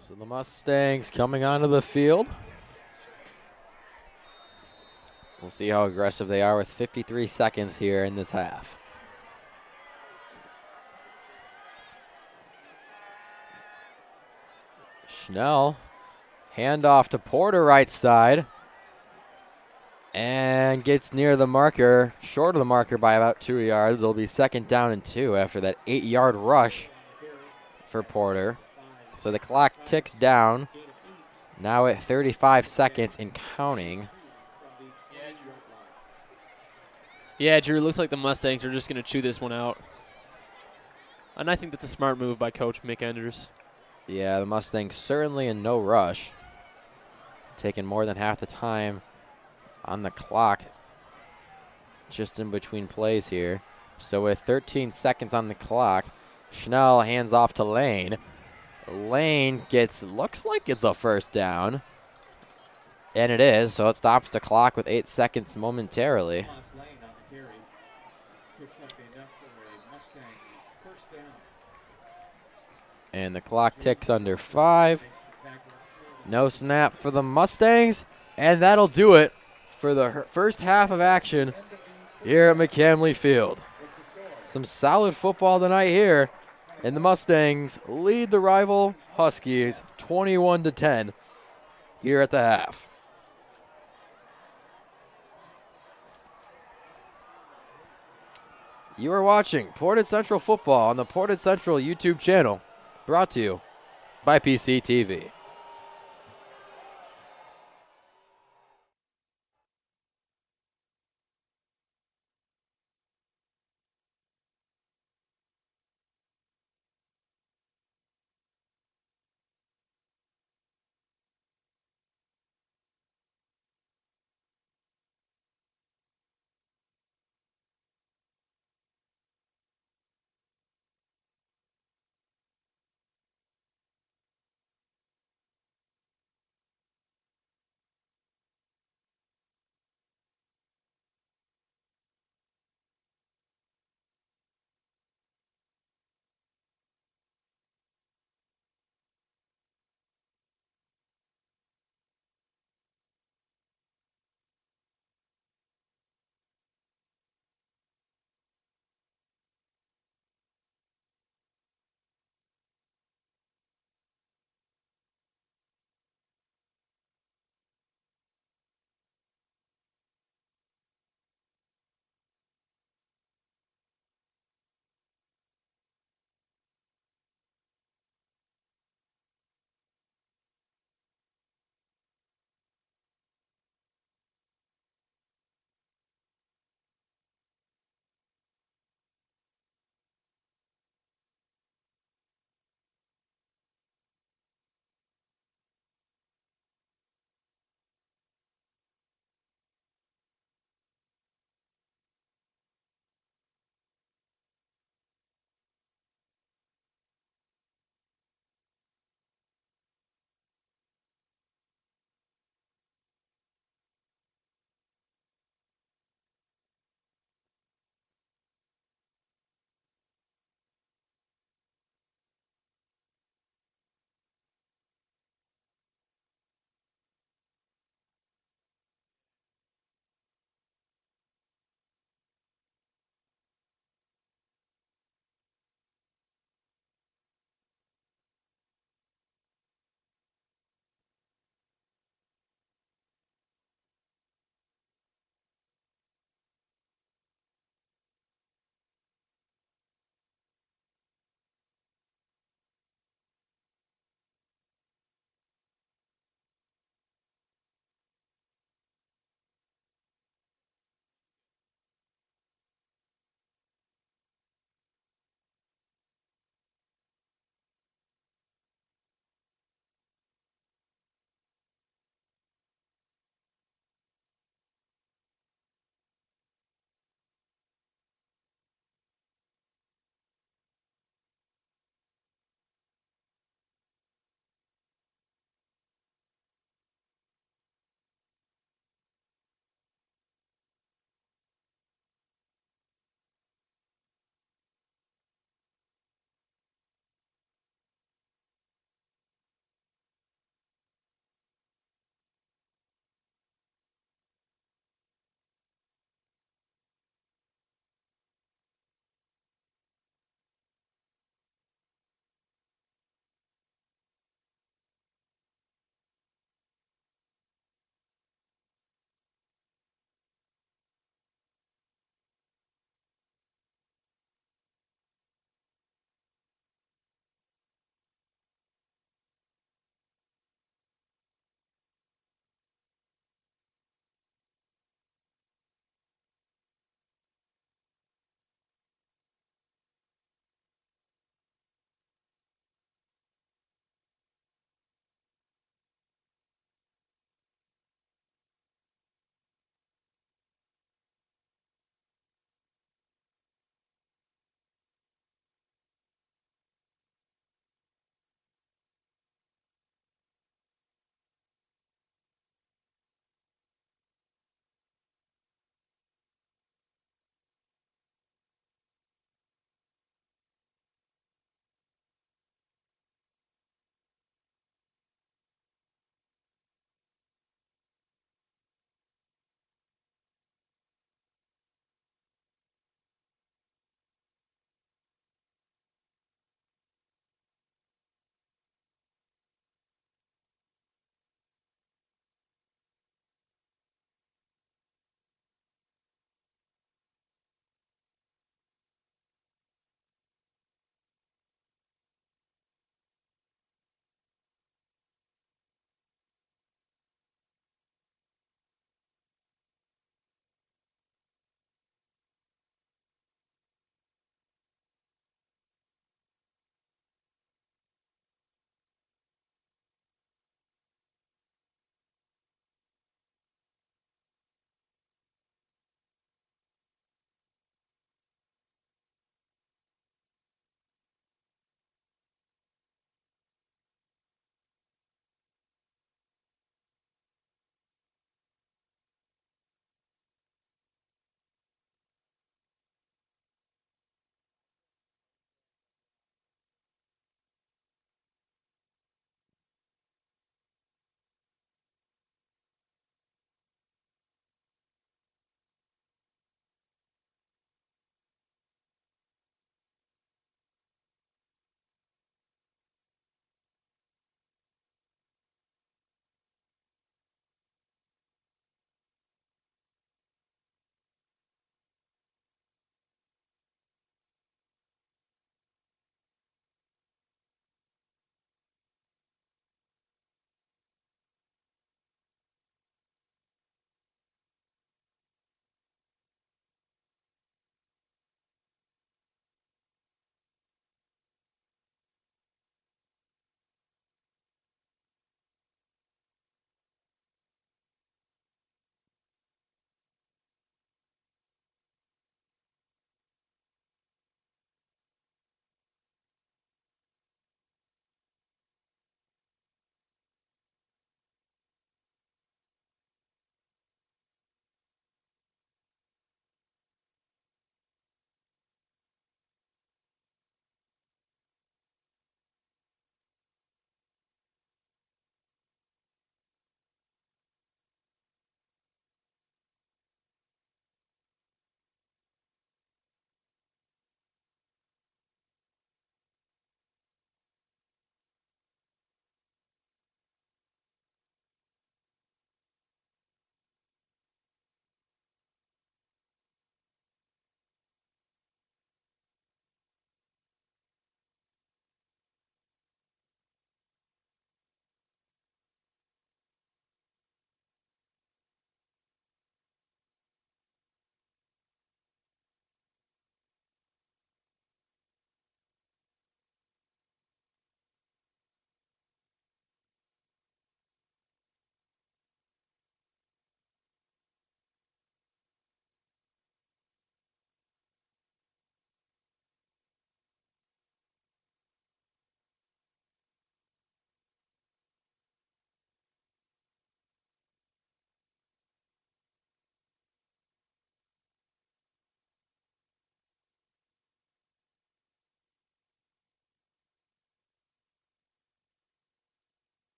[SPEAKER 1] So the Mustangs coming onto the field. We'll see how aggressive they are with 53 seconds here in this half. Schnell, handoff to Porter right side. And gets near the marker, short of the marker by about 2 yards. It'll be 2nd down and 2 after that 8-yard rush for Porter. So the clock ticks down, now at 35 seconds and counting.
[SPEAKER 2] Yeah, Drew, looks like the Mustangs are just going to chew this one out. And I think that's a smart move by Coach Mick Enders.
[SPEAKER 1] Yeah, the Mustangs certainly in no rush. Taking more than half the time on the clock just in between plays here. So with 13 seconds on the clock, Schnell hands off to Lane. Lane looks like it's a 1st down. And it is, so it stops the clock with 8 seconds momentarily. And the clock ticks under 5. No snap for the Mustangs, and that'll do it for the first half of action here at McCamley Field. Some solid football tonight here. And the Mustangs lead the rival Huskies 21-10 here at the half. You are watching Portage Central football on the Portage Central YouTube channel, brought to you by PCTV.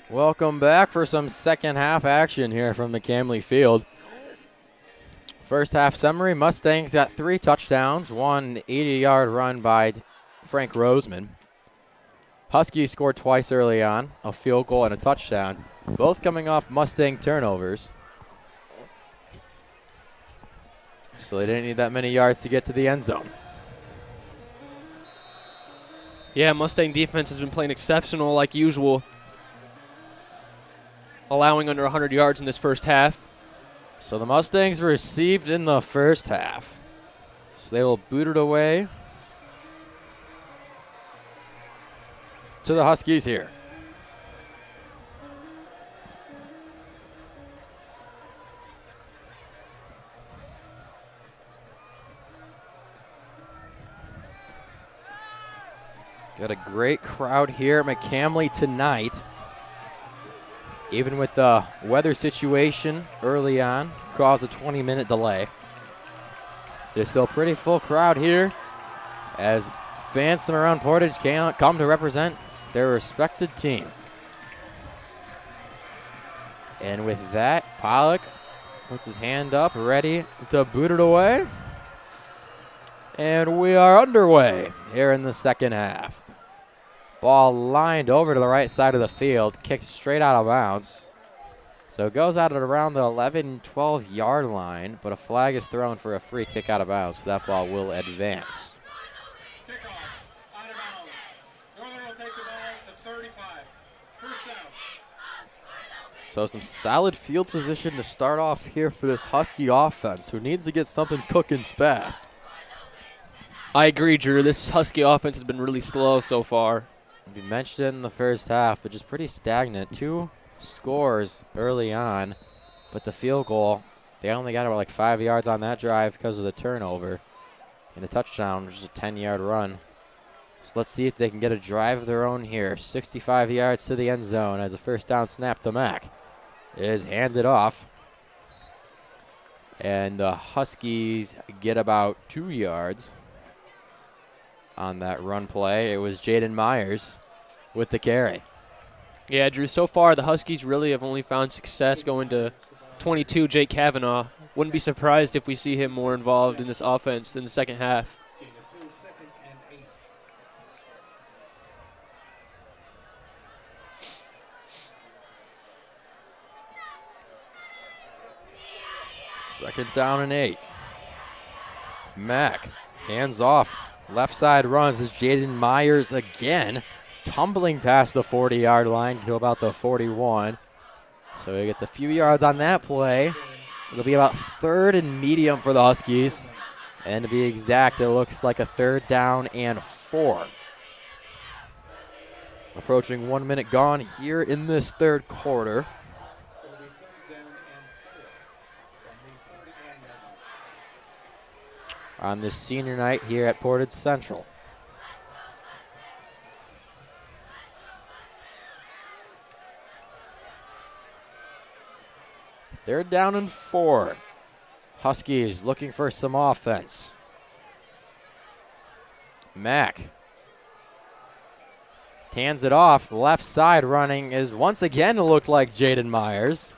[SPEAKER 1] Welcome back for some second half action here from McCamley Field. First half summary, Mustangs got 3 touchdowns, one 80-yard run by Frank Roseman. Huskies scored twice early on, a field goal and a touchdown, both coming off Mustang turnovers. So they didn't need that many yards to get to the end zone.
[SPEAKER 2] Yeah, Mustang defense has been playing exceptional like usual, allowing under 100 yards in this first half.
[SPEAKER 1] So the Mustangs received in the first half. So they will boot it away to the Huskies here. Got a great crowd here at McCamley tonight. Even with the weather situation early on, caused a 20-minute delay. There's still a pretty full crowd here as fans from around Portage can come to represent their respected team. And with that, Pollock puts his hand up, ready to boot it away. And we are underway here in the second half. Ball lined over to the right side of the field, kicked straight out of bounds. So it goes out at around the 11, 12-yard line, but a flag is thrown for a free kick out of bounds, so that ball will advance.
[SPEAKER 3] Kickoff out of bounds. Northern will take the ball to 35. First down.
[SPEAKER 1] So some solid field position to start off here for this Husky offense, who needs to get something cooking fast.
[SPEAKER 2] I agree, Drew. This Husky offense has been really slow so far.
[SPEAKER 1] We mentioned it in the first half, but just pretty stagnant. 2 scores early on, but the field goal, they only got about like 5 yards on that drive because of the turnover. And the touchdown was just a 10-yard run. So let's see if they can get a drive of their own here. 65 yards to the end zone as a first down snap to Mack is handed off. And the Huskies get about 2 yards on that run play. It was Jaden Myers with the carry.
[SPEAKER 2] Yeah, Drew, so far the Huskies really have only found success going to 22, Jake Kavanaugh. Wouldn't be surprised if we see him more involved in this offense in the second half.
[SPEAKER 1] Second down and 8. Mack, hands off. Left side runs as Jaden Myers again, tumbling past the 40-yard line to about the 41. So he gets a few yards on that play. It'll be about 3rd and medium for the Huskies. And to be exact, it looks like a 3rd down and 4. Approaching 1 minute gone here in this third quarter. On this senior night here at Portage Central. Third down and 4. Huskies looking for some offense. Mack hands it off. Left side running is once again looked like Jaden Myers.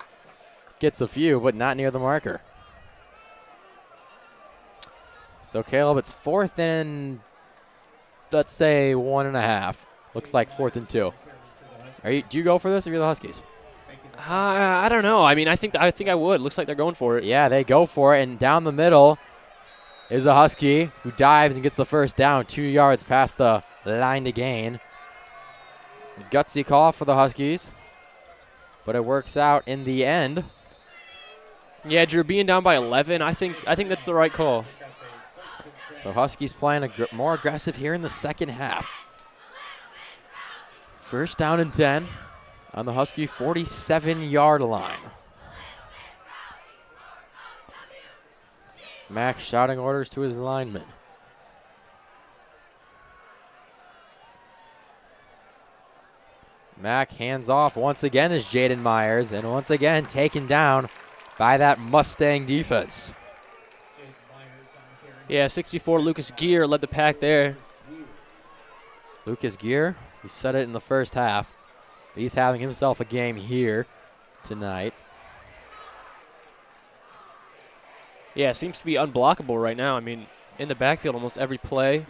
[SPEAKER 1] Gets a few, but not near the marker. So, Caleb, it's 4th and, let's say, 1.5. Looks like 4th and 2. Do you go for this, or you're the Huskies?
[SPEAKER 2] I don't know. I mean, I think I would. Looks like they're going for it.
[SPEAKER 1] Yeah, they go for it, and down the middle is a Husky who dives and gets the first down 2 yards past the line to gain. Gutsy call for the Huskies, but it works out in the end.
[SPEAKER 2] Yeah, Drew, being down by 11, I think that's the right call.
[SPEAKER 1] So Huskies playing more aggressive here in the second half. First down and 10 on the Husky 47-yard line. Mack shouting orders to his linemen. Mack hands off once again as Jaden Myers, and once again taken down by that Mustang defense.
[SPEAKER 2] Yeah, 64 Lucas Gear led the pack there.
[SPEAKER 1] Lucas Gear, we said it in the first half, He's having himself a game here tonight.
[SPEAKER 2] Yeah, it seems to be unblockable right now. I mean, in the backfield almost every play.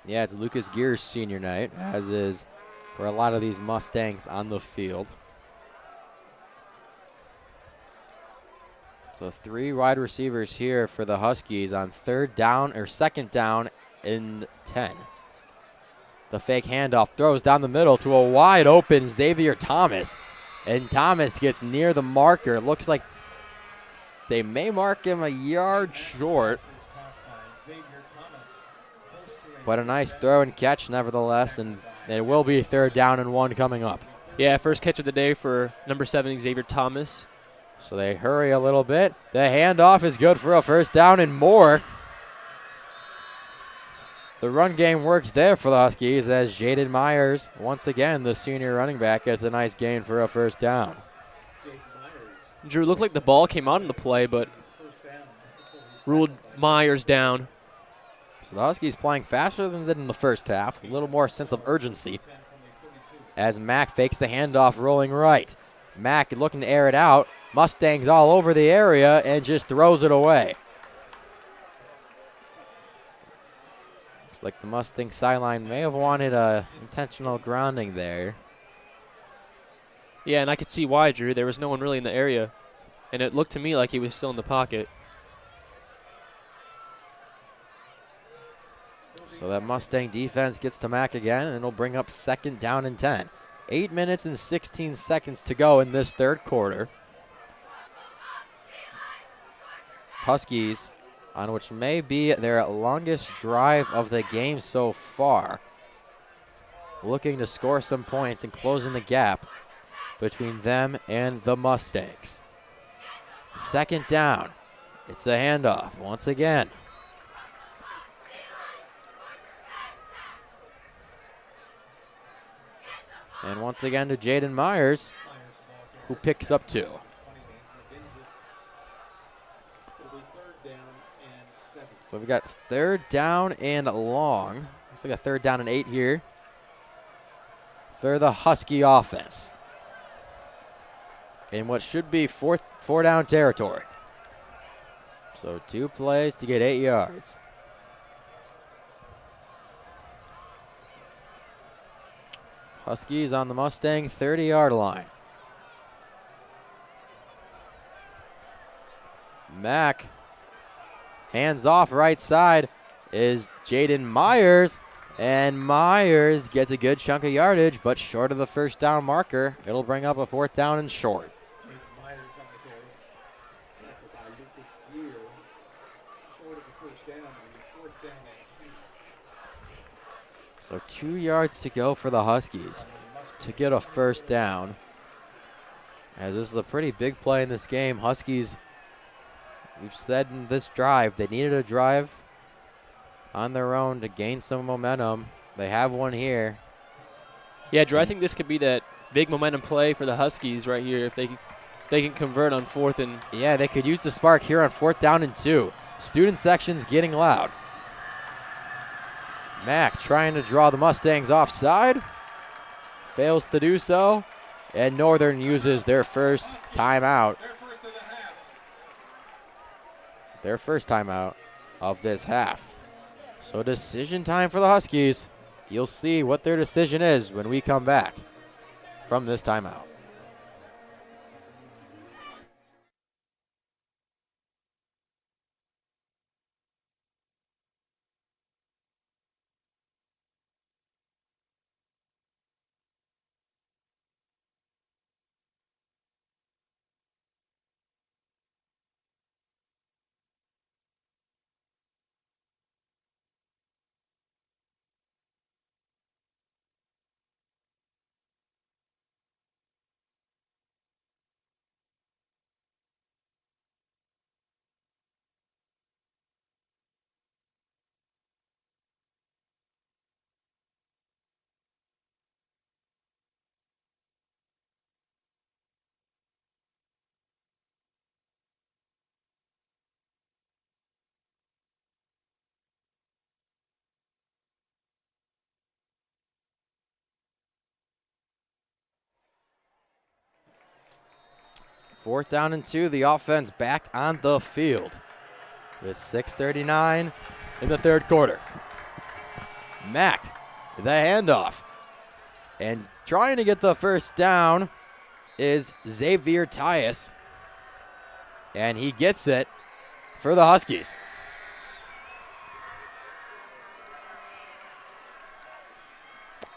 [SPEAKER 1] Yeah, it's Lucas Gear's senior night, as is for a lot of these Mustangs on the field. So 3 wide receivers here for the Huskies on second down and 10. The fake handoff throws down the middle to a wide open Xavier Thomas. And Thomas gets near the marker. Looks like they may mark him a yard short. But a nice throw and catch nevertheless, and it will be 3rd down and 1 coming up.
[SPEAKER 2] Yeah, first catch of the day for number 7, Xavier Thomas.
[SPEAKER 1] So they hurry a little bit. The handoff is good for a 1st down and more. The run game works there for the Huskies as Jaden Myers, once again, the senior running back, gets a nice gain for a 1st down.
[SPEAKER 2] Drew, looked like the ball came out in the play, but ruled Myers down.
[SPEAKER 1] So the Huskies playing faster than they did in the first half. A little more sense of urgency as Mack fakes the handoff rolling right. Mack looking to air it out. Mustangs all over the area and just throws it away. Looks like the Mustang sideline may have wanted a intentional grounding there.
[SPEAKER 2] Yeah, and I could see why, Drew. There was no one really in the area, and it looked to me like he was still in the pocket.
[SPEAKER 1] So that Mustang defense gets to Mack again, and it'll bring up 2nd down and 10. 8 minutes and 16 seconds to go in this 3rd quarter. Huskies, on which may be their longest drive of the game so far, looking to score some points and closing the gap between them and the Mustangs. 2nd down. It's a handoff once again. And once again to Jaden Myers, who picks up 2. So we got 3rd down and long. Looks like a 3rd down and 8 here for the Husky offense in what should be 4 down territory. So 2 plays to get 8 yards. Huskies on the Mustang 30-yard line. Mack, hands off right side is Jaden Myers, and Myers gets a good chunk of yardage, but short of the 1st down marker. It'll bring up a 4th down and short. So 2 yards to go for the Huskies to get a 1st down. As this is a pretty big play in this game. Huskies, we've said in this drive, they needed a drive on their own to gain some momentum. They have one here.
[SPEAKER 2] Yeah, Drew, I think this could be that big momentum play for the Huskies right here if they can convert on 4th and...
[SPEAKER 1] Yeah, they could use the spark here on 4th down and 2. Student section's getting loud. Mack trying to draw the Mustangs offside. Fails to do so. And Northern uses their first timeout. Their first timeout of this half. So decision time for the Huskies. You'll see what their decision is when we come back from this timeout. 4th down and 2, the offense back on the field with 6:39 in the third quarter. Mack, the handoff. And trying to get the first down is Xavier Tyus. And he gets it for the Huskies.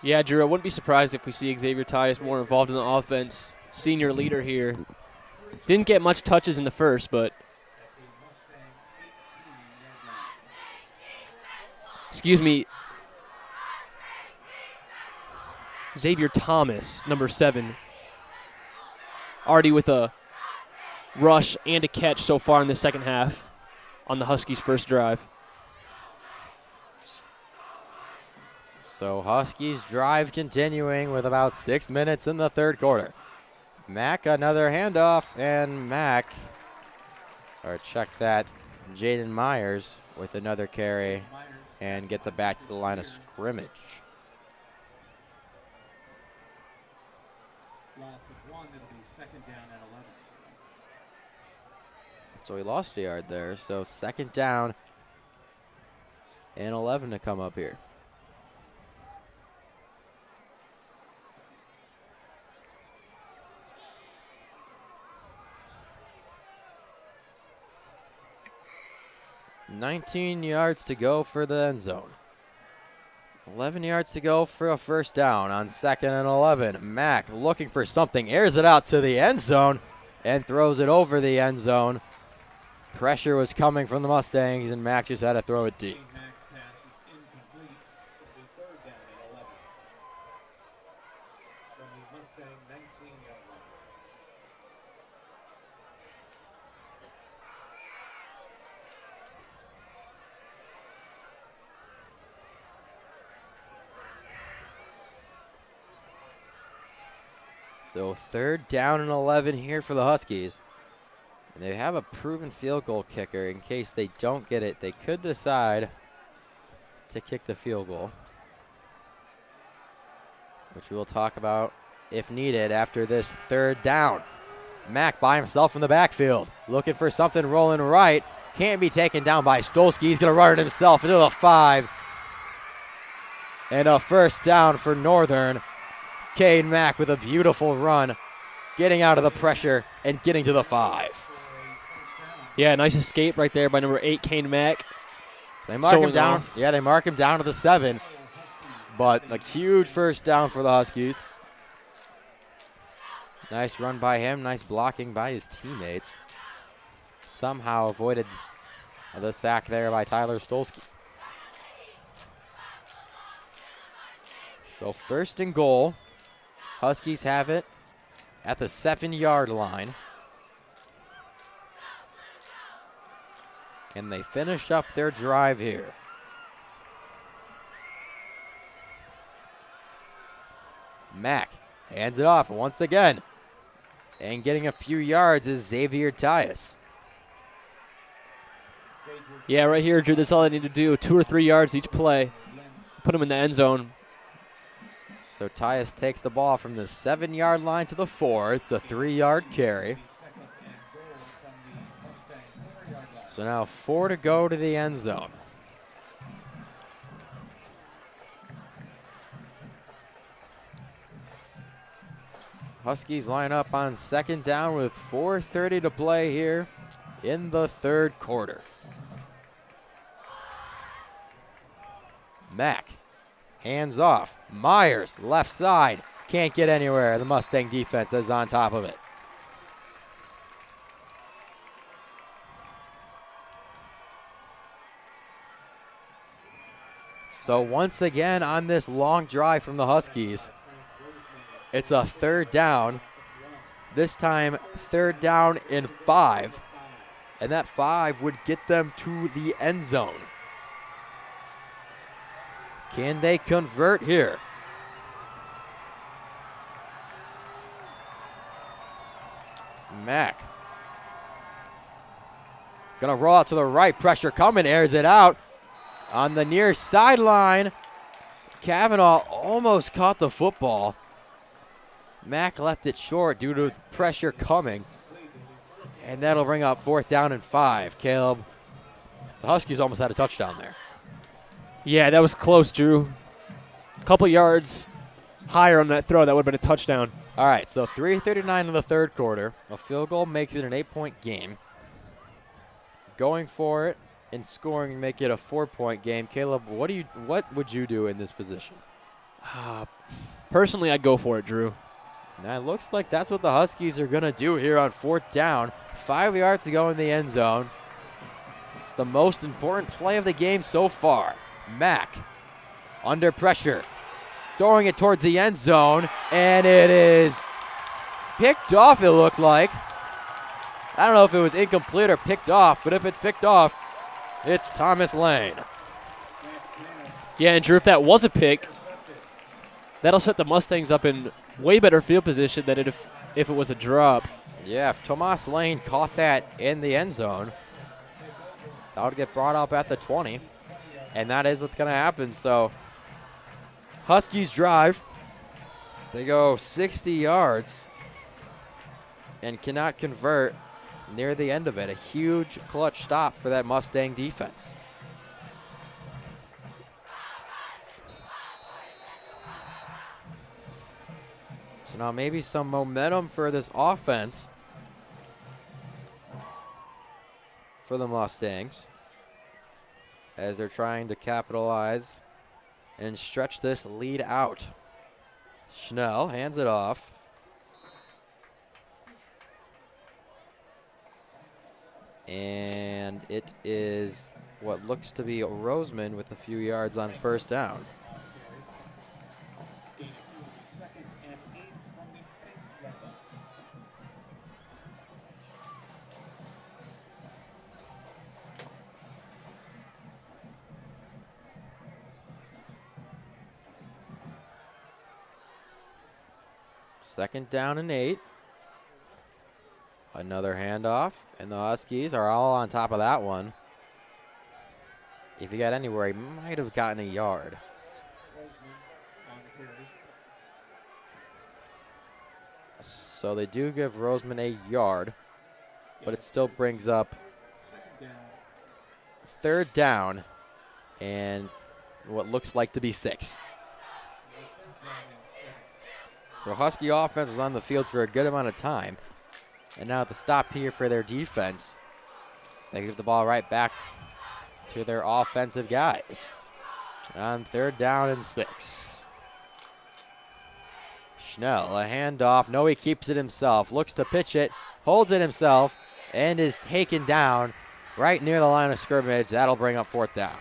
[SPEAKER 2] Yeah, Drew, I wouldn't be surprised if we see Xavier Tyus more involved in the offense. Senior leader here. Didn't get much touches in the first, but excuse me, Xavier Thomas, number 7, already with a rush and a catch so far in the second half on the Huskies' first drive.
[SPEAKER 1] So Huskies drive continuing with about 6 minutes in the third quarter. Mack, another handoff, and Mack, or check that, Jaden Myers with another carry and gets it back to the line of scrimmage.
[SPEAKER 3] Loss of 1, it'll be 2nd down at 11.
[SPEAKER 1] So he lost a yard there, so 2nd down and 11 to come up here. $19 yards to go for the end zone. 11 yards to go for a first down on 2nd and 11. Mack looking for something, airs it out to the end zone and throws it over the end zone. Pressure was coming from the Mustangs, and Mack just had to throw it deep.
[SPEAKER 3] Mack's pass is incomplete. It'll be 3rd down at 11. From the Mustang 19-yard line.
[SPEAKER 1] So 3rd down and 11 here for the Huskies. And they have a proven field goal kicker. In case they don't get it, they could decide to kick the field goal, which we will talk about if needed after this 3rd down. Mack by himself in the backfield, looking for something rolling right. Can't be taken down by Stolsky. He's going to run it himself into the 5. And a first down for Northern. Cade Mack with a beautiful run, getting out of the pressure and getting to the 5.
[SPEAKER 2] Yeah, nice escape right there by number 8, Kane Mack.
[SPEAKER 1] They mark him
[SPEAKER 2] Showing
[SPEAKER 1] down.
[SPEAKER 2] off.
[SPEAKER 1] Yeah, they mark him down to the 7. But a huge first down for the Huskies. Nice run by him. Nice blocking by his teammates. Somehow avoided the sack there by Tyler Stolsky. So 1st and goal. Huskies have it at the 7-yard line. And they finish up their drive here. Mack hands it off once again. And getting a few yards is Xavier Tyus.
[SPEAKER 2] Yeah, right here, Drew, that's all they need to do. 2 or 3 yards each play. Put them in the end zone.
[SPEAKER 1] So Tyus takes the ball from the 7-yard line to the 4. It's the 3-yard carry. So now 4 to go to the end zone. Huskies line up on 2nd down with 4:30 to play here in the 3rd quarter. Mack, hands off. Myers, left side, can't get anywhere. The Mustang defense is on top of it. So once again on this long drive from the Huskies, it's a 3rd down. This time 3rd down and 5. And that 5 would get them to the end zone. Can they convert here? Mack. Gonna roll out to the right, pressure coming, airs it out. On the near sideline, Kavanaugh almost caught the football. Mack left it short due to pressure coming. And that'll bring up 4th down and 5. Caleb, the Huskies almost had a touchdown there.
[SPEAKER 2] Yeah, that was close, Drew. A couple yards higher on that throw, that would have been a touchdown.
[SPEAKER 1] All right, so 3:39 in the third quarter. A field goal makes it an 8-point game. Going for it and scoring make it a 4-point game. Caleb, what would you do in this position?
[SPEAKER 2] Personally, I'd go for it, Drew.
[SPEAKER 1] Now it looks like that's what the Huskies are going to do here on 4th down. 5 yards to go in the end zone. It's the most important play of the game so far. Mack under pressure, throwing it towards the end zone, and it is picked off, it looked like. I don't know if it was incomplete or picked off, but if it's picked off, it's Thomas Lane.
[SPEAKER 2] Yeah, and Drew, if that was a pick, that'll set the Mustangs up in way better field position than if it was a drop.
[SPEAKER 1] Yeah, if Thomas Lane caught that in the end zone, that would get brought up at the 20. And that is what's going to happen. So Huskies drive. They go 60 yards and cannot convert near the end of it. A huge clutch stop for that Mustang defense. So now maybe some momentum for this offense for the Mustangs, as they're trying to capitalize and stretch this lead out. Schnell hands it off. And it is what looks to be Roseman with a few yards on 1st down. Second down and 8. Another handoff, and the Huskies are all on top of that one. If he got anywhere, he might have gotten a yard. So they do give Roseman a yard, but it still brings up 3rd down and what looks like to be 6. So Husky offense was on the field for a good amount of time. And now at the stop here for their defense, they give the ball right back to their offensive guys on 3rd down and 6. Schnell, a handoff. No, he keeps it himself. Looks to pitch it, holds it himself, and is taken down right near the line of scrimmage. That'll bring up 4th down.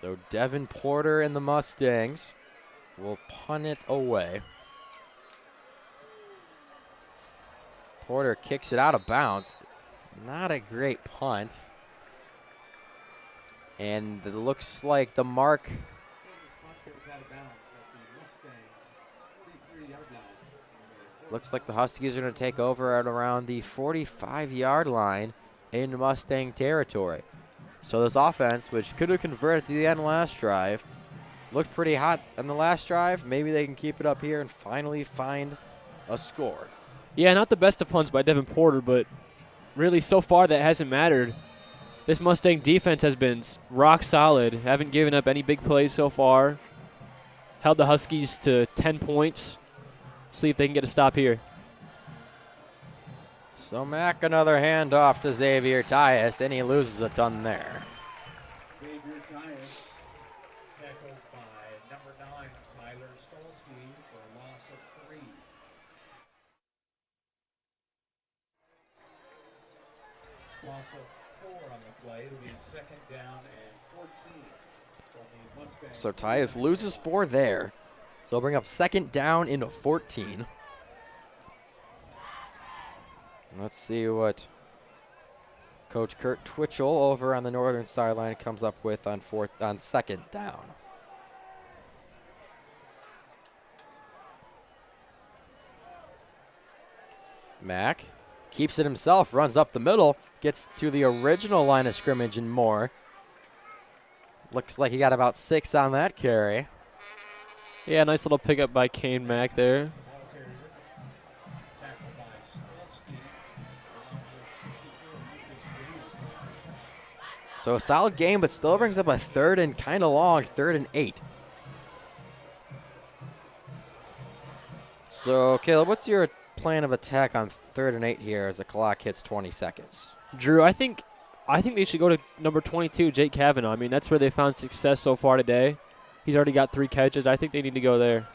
[SPEAKER 1] So Devin Porter and the Mustangs will punt it away. Porter kicks it out of bounds. Not a great punt. And it looks like the mark. Looks like the Huskies are going to take over at around the 45-yard line in Mustang territory. So this offense, which could have converted at the end last drive, looked pretty hot on the last drive. Maybe they can keep it up here and finally find a score.
[SPEAKER 2] Yeah, not the best of punts by Devin Porter, but really so far that hasn't mattered. This Mustang defense has been rock solid. Haven't given up any big plays so far. Held the Huskies to 10 points. See if they can get a stop here.
[SPEAKER 1] So Mack, another handoff to Xavier Tyus, and he loses a ton there.
[SPEAKER 3] Xavier Tyus tackled by number 9, Tyler Stolsky, for a loss of 3. Loss of 4 on the play. It'll be 2nd down and 14.
[SPEAKER 1] So Tyus loses 4 there. So bring up 2nd down into 14. Let's see what Coach Kurt Twitchell over on the northern sideline comes up with on 2nd down. Mack keeps it himself, runs up the middle, gets to the original line of scrimmage and more. Looks like he got about 6 on that carry.
[SPEAKER 2] Yeah, nice little pickup by Kane Mack there.
[SPEAKER 3] Ball carrier. Tackled by Stalski. Along with 64, Lucas Reed.
[SPEAKER 1] So a solid game, but still brings up a 3rd and kind of long, 3rd and 8. So, Caleb, what's your plan of attack on 3rd and 8 here as the clock hits 20 seconds?
[SPEAKER 2] Drew, I think they should go to number 22, Jake Kavanaugh. I mean, that's where they found success so far today. He's already got 3 catches. I think they need to go there.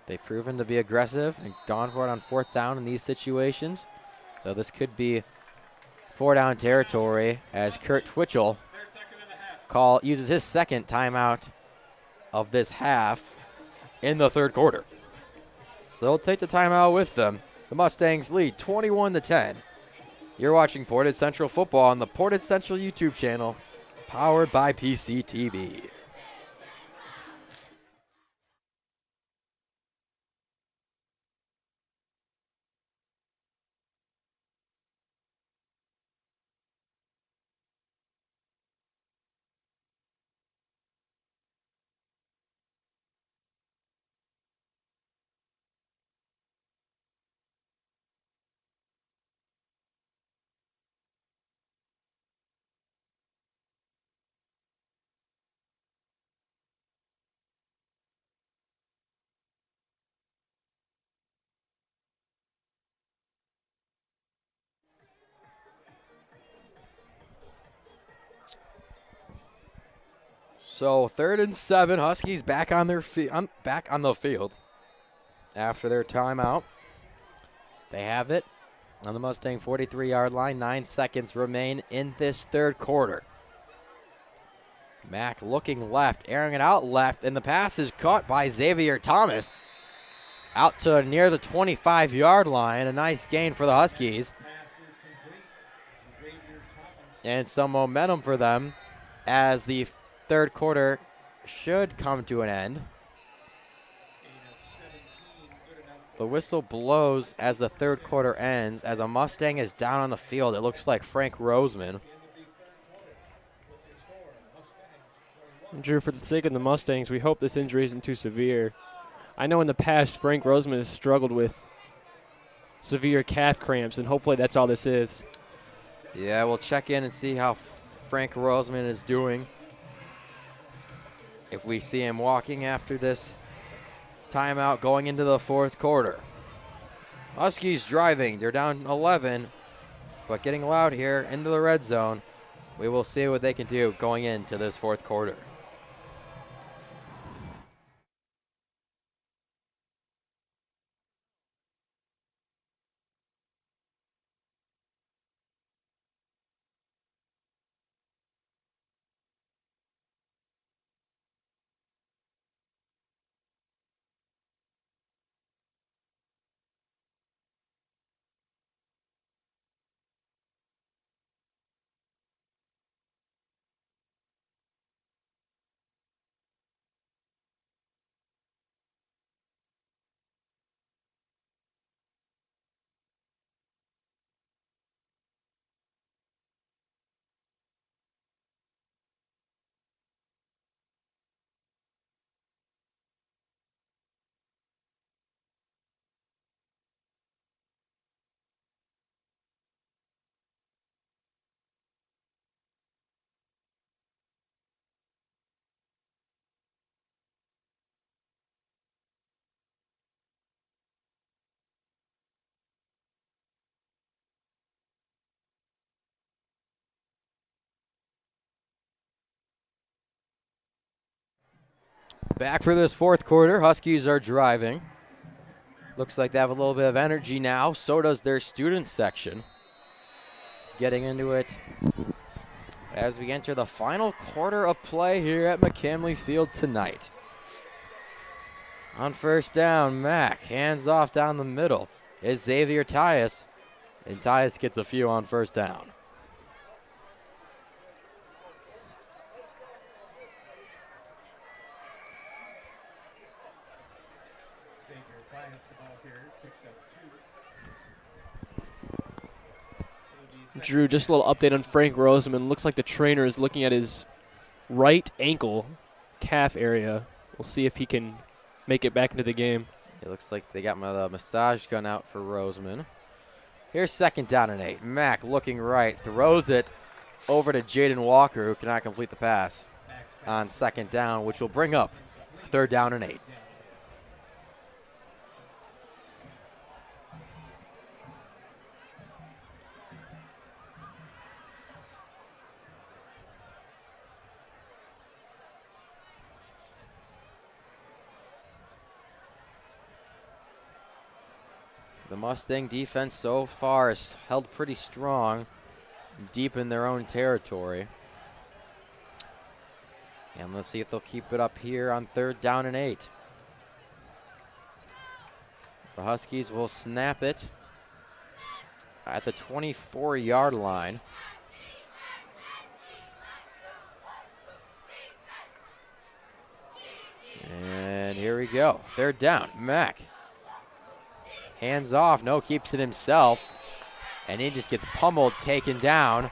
[SPEAKER 1] They've proven to be aggressive and gone for it on 4th down in these situations. So this could be 4-down territory as Kurt Twitchell uses his 2nd timeout of this half in the 3rd quarter. So they'll take the timeout with them. The Mustangs lead 21-10. You're watching Portage Central football on the Portage Central YouTube channel, powered by PCTV. So 3rd and 7, Huskies back on their back on the field after their timeout. They have it on the Mustang 43-yard line. 9 seconds remain in this 3rd quarter. Mack looking left, airing it out left, and the pass is caught by Xavier Thomas out to near the 25-yard line. A nice gain for the Huskies.
[SPEAKER 3] Pass is complete. Xavier Thomas.
[SPEAKER 1] And some momentum for them as the 3rd quarter should come to an end.
[SPEAKER 3] Gain of 17, good enough.
[SPEAKER 1] The whistle blows as the 3rd quarter ends. As a Mustang is down on the field, it looks like Frank Roseman.
[SPEAKER 3] In the 3rd quarter. With the score, Mustangs 21.
[SPEAKER 2] Drew, for the sake of the Mustangs, we hope this injury isn't too severe. I know in the past Frank Roseman has struggled with severe calf cramps, and hopefully that's all this is.
[SPEAKER 1] Yeah, we'll check in and see how Frank Roseman is doing. If we see him walking after this timeout going into the 4th quarter. Huskies driving. They're down 11, but getting loud here into the red zone. We will see what they can do going into this 4th quarter. Back for this 4th quarter. Huskies are driving. Looks like they have a little bit of energy now. So does their student section. Getting into it as we enter the final quarter of play here at McCamley Field tonight. On 1st down, Mack hands off down the middle. It's Xavier Tyus, and Tyus gets a few on 1st down.
[SPEAKER 3] Xavier Tyus, the ball carrier, picks up 2.
[SPEAKER 2] Drew, just a little update on Frank Roseman. Looks like the trainer is looking at his right ankle calf area. We'll see if he can make it back into the game.
[SPEAKER 1] It looks like they got the massage gun out for Roseman. Here's 2nd down and 8. Mack looking right, throws it over to Jaden Walker, who cannot complete the pass on 2nd down, which will bring up 3rd down and 8. The Mustang defense so far has held pretty strong, deep in their own territory. And let's see if they'll keep it up here on 3rd down and 8. The Huskies will snap it at the 24-yard line. And here we go. 3rd down. Mack. Hands off. No, keeps it himself. And he just gets pummeled, taken down.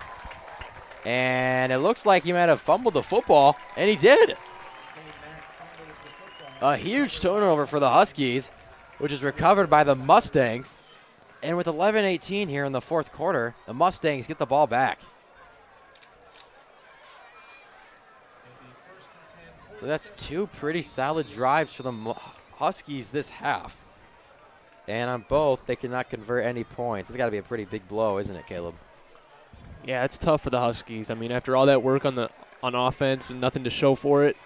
[SPEAKER 1] And it looks like he might have fumbled the football, and he did. A huge turnover for the Huskies, which is recovered by the Mustangs. And with 11:18 here in the 4th quarter, the Mustangs get the ball back. So that's 2 pretty solid drives for the Huskies this half. And on both, they cannot convert any points. It's got to be a pretty big blow, isn't it, Caleb?
[SPEAKER 2] Yeah, it's tough for the Huskies. I mean, after all that work on offense and nothing to show for it.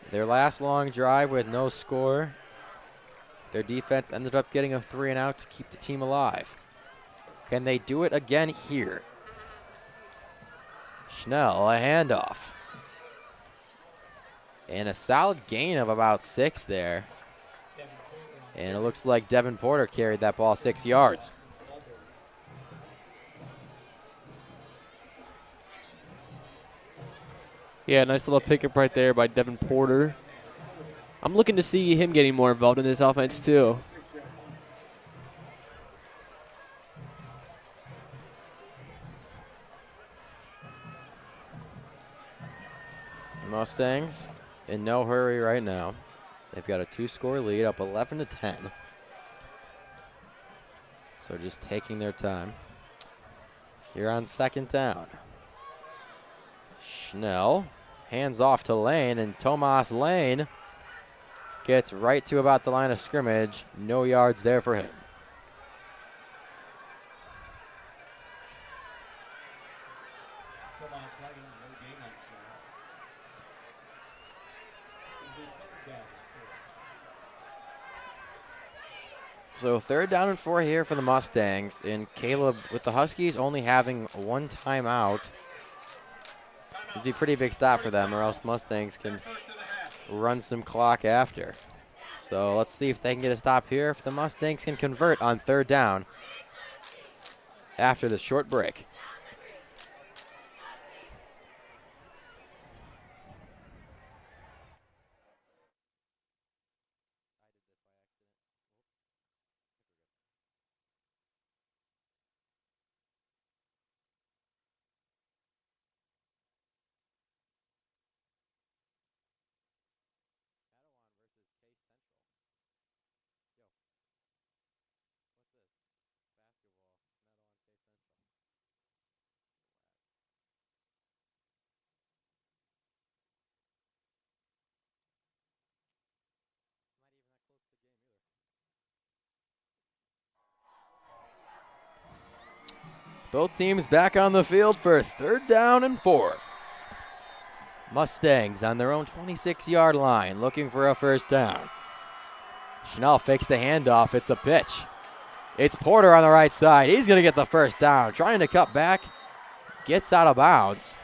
[SPEAKER 1] Their last long drive with no score. Their defense ended up getting a 3-and-out to keep the team alive. Can they do it again here? Schnell, a handoff. And a solid gain of about 6 there. And it looks like Devin Porter carried that ball 6 yards.
[SPEAKER 2] Yeah, nice little pickup right there by Devin Porter. I'm looking to see him getting more involved in this offense too.
[SPEAKER 1] Mustangs in no hurry right now. They've got a 2-score lead, up 11-10. So just taking their time. Here on 2nd down. Schnell hands off to Lane, and Tomas Lane gets right to about the line of scrimmage. No yards there for him. So 3rd down and 4 here for the Mustangs, and Caleb with the Huskies only having 1 timeout. It'd be a pretty big stop for them, or else the Mustangs can run some clock after. So let's see if they can get a stop here, if the Mustangs can convert on 3rd down after the short break. Both teams back on the field for 3rd down and 4. Mustangs on their own 26-yard line looking for a 1st down. Schnell fakes the handoff. It's a pitch. It's Porter on the right side. He's going to get the 1st down. Trying to cut back. Gets out of bounds.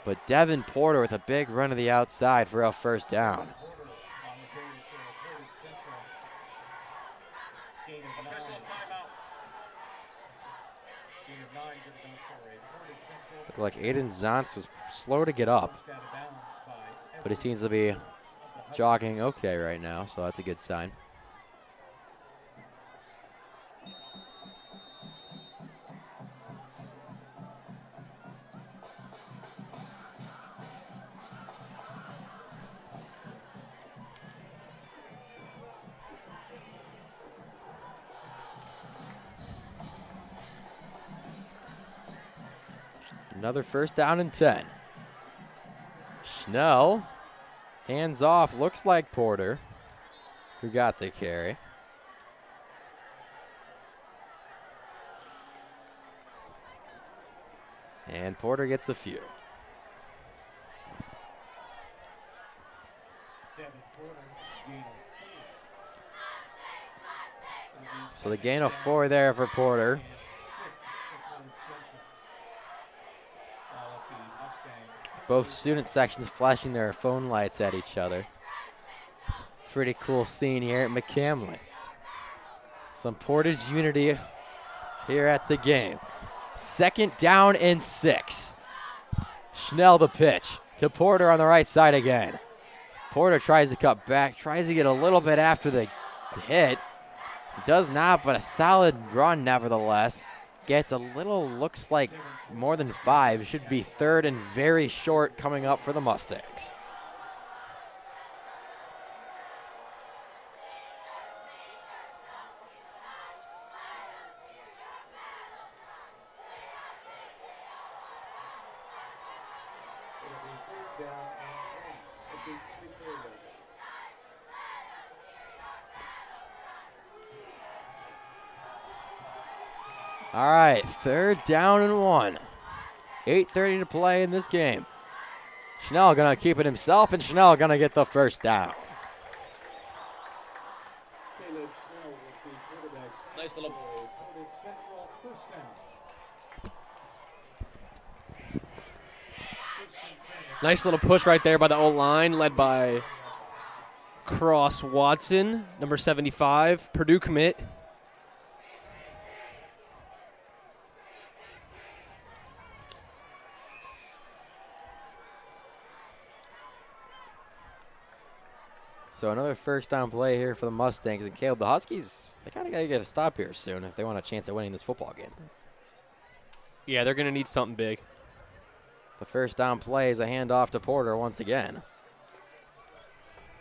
[SPEAKER 1] But Devin Porter with a big run to the outside for a 1st down. Looked like Aiden Zontz was slow to get up, but he seems to be jogging okay right now, so that's a good sign. Another first down and 10. Schnell, hands off, looks like Porter, who got the carry. And Porter gets the few. So the gain of 4 there for Porter. Both student sections flashing their phone lights at each other. Pretty cool scene here at McCamley. Some Portage unity here at the game. Second down and 6. Schnell the pitch to Porter on the right side again. Porter tries to cut back, tries to get a little bit after the hit. Does not, but a solid run nevertheless. Gets a little, looks like more than 5. Should be third and very short coming up for the Mustangs. All right, third down and 1. 8:30 to play in this game. Schnell gonna keep it himself, and Schnell gonna get the first down.
[SPEAKER 2] Nice little. Nice little push right there by the O-line, led by Cross Watson, number 75, Purdue commit.
[SPEAKER 1] So another first down play here for the Mustangs. And Caleb, the Huskies, they kind of got to get a stop here soon if they want a chance at winning this football game.
[SPEAKER 2] Yeah, they're going to need something big.
[SPEAKER 1] The first down play is a handoff to Porter once again.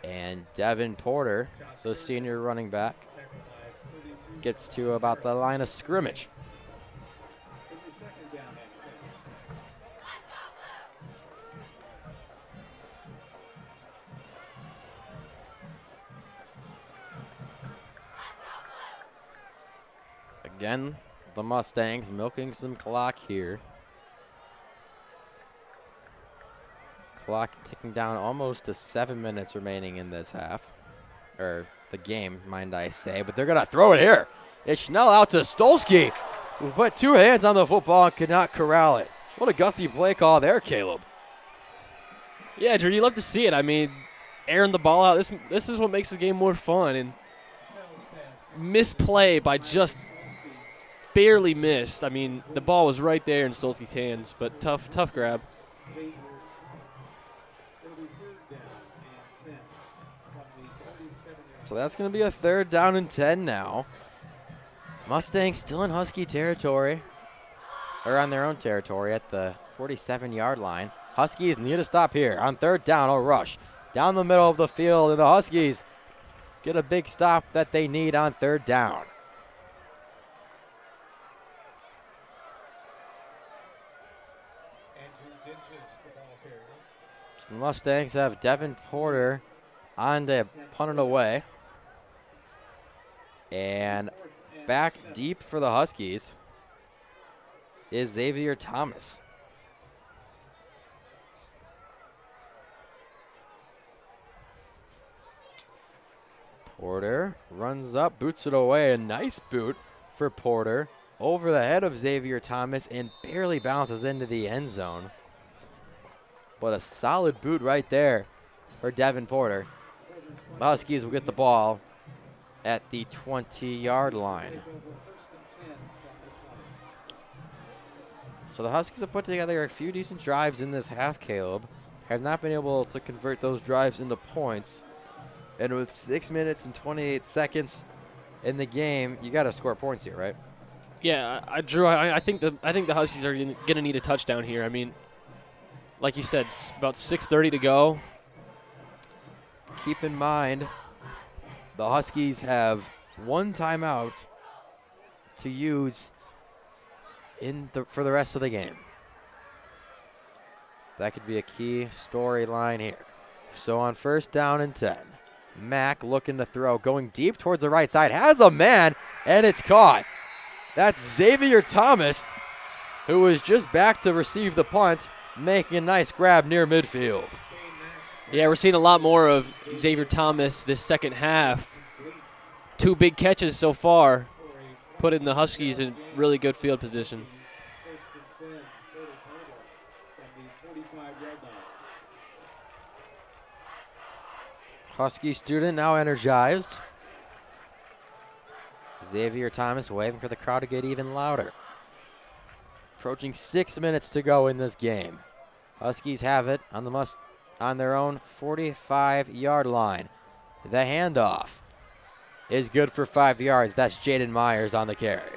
[SPEAKER 1] And Devin Porter, the senior running back, gets to about the line of scrimmage. Again, the Mustangs milking some clock here. Clock ticking down almost to 7 minutes remaining in this half. Or the game, mind I say. But they're going to throw it here. It's Schnell out to Stolsky, who put 2 hands on the football and could not corral it. What a gutsy play call there, Caleb.
[SPEAKER 2] Yeah, Drew, you love to see it. I mean, airing the ball out. This is what makes the game more fun. And misplay by just barely missed. I mean, the ball was right there in Stolsky's hands, but tough grab.
[SPEAKER 1] So that's going to be a third down and 10 now. Mustangs still in Husky territory, or on their own territory at the 47-yard line. Huskies need a stop here on third down. A rush down the middle of the field, and the Huskies get a big stop that they need on third down. So the Mustangs have Devin Porter on to punt it away. And back deep for the Huskies is Xavier Thomas. Porter runs up, boots it away. A nice boot for Porter over the head of Xavier Thomas and barely bounces into the end zone. But a solid boot right there for Devin Porter. The Huskies will get the ball at the 20-yard line. So the Huskies have put together a few decent drives in this half, Caleb. Have not been able to convert those drives into points. And with 6 minutes and 28 seconds in the game, you got to score points here, right?
[SPEAKER 2] Yeah, Drew, I think the Huskies are going to need a touchdown here. I mean, like you said, it's about 6:30 to go.
[SPEAKER 1] Keep in mind, the Huskies have 1 timeout to use for the rest of the game. That could be a key storyline here. So on 1st down and 10, Mack looking to throw, going deep towards the right side, has a man, and it's caught. That's Xavier Thomas, who was just back to receive the punt, making a nice grab near midfield.
[SPEAKER 2] Yeah, we're seeing a lot more of Xavier Thomas this second half. 2 big catches so far, putting the Huskies in really good field position.
[SPEAKER 1] Husky student now energized. Xavier Thomas waving for the crowd to get even louder. Approaching 6 minutes to go in this game. Huskies have it on their own 45-yard line. The handoff is good for 5 yards. That's Jaden Myers on the carry.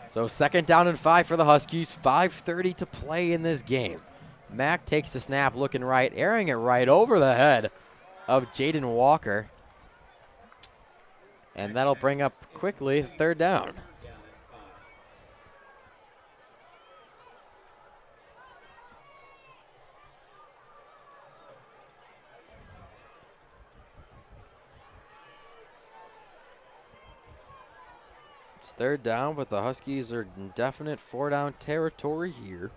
[SPEAKER 1] So 2nd down and 5 for the Huskies. 5:30 to play in this game. Mack takes the snap looking right, airing it right over the head of Jaden Walker. And that'll bring up quickly 3rd down. It's 3rd down, but the Huskies are in definite 4-down territory here.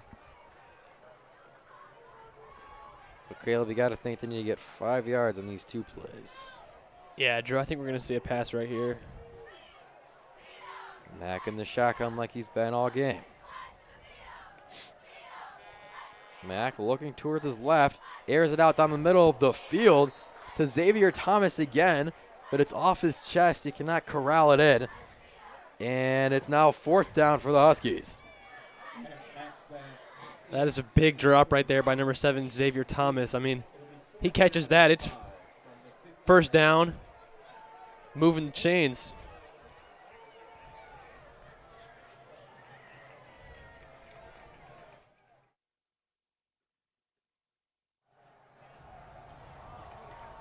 [SPEAKER 1] So, Caleb, you got to think they need to get 5 yards on these 2 plays.
[SPEAKER 2] Yeah, Drew, I think we're going to see a pass right here.
[SPEAKER 1] Mack in the shotgun like he's been all game. Mack looking towards his left, airs it out down the middle of the field to Xavier Thomas again, but it's off his chest. He cannot corral it in. And it's now 4th down for the Huskies.
[SPEAKER 2] That is a big drop right there by number 7, Xavier Thomas. I mean, he catches that. It's 1st down, moving the chains.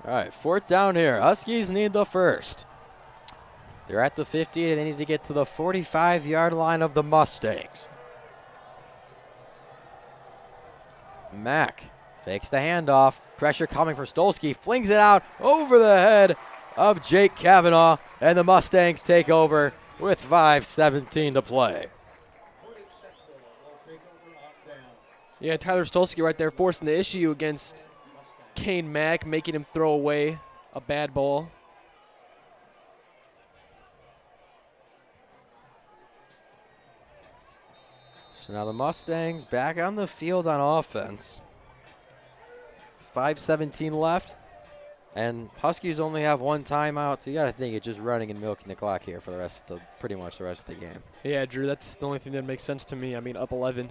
[SPEAKER 1] All right, 4th down here. Huskies need the 1st. They're at the 50, and they need to get to the 45-yard line of the Mustangs. Mack fakes the handoff. Pressure coming from Stolsky. Flings it out over the head of Jake Kavanaugh, and the Mustangs take over with 5:17 to play.
[SPEAKER 2] Yeah, Tyler Stolsky right there forcing the issue against Kane Mack, making him throw away a bad ball.
[SPEAKER 1] So now the Mustangs back on the field on offense. 5:17 left, and Huskies only have 1 timeout, so you got to think it's just running and milking the clock here for the rest of pretty much the rest of the game.
[SPEAKER 2] Yeah, Drew, that's the only thing that makes sense to me. I mean, up 11.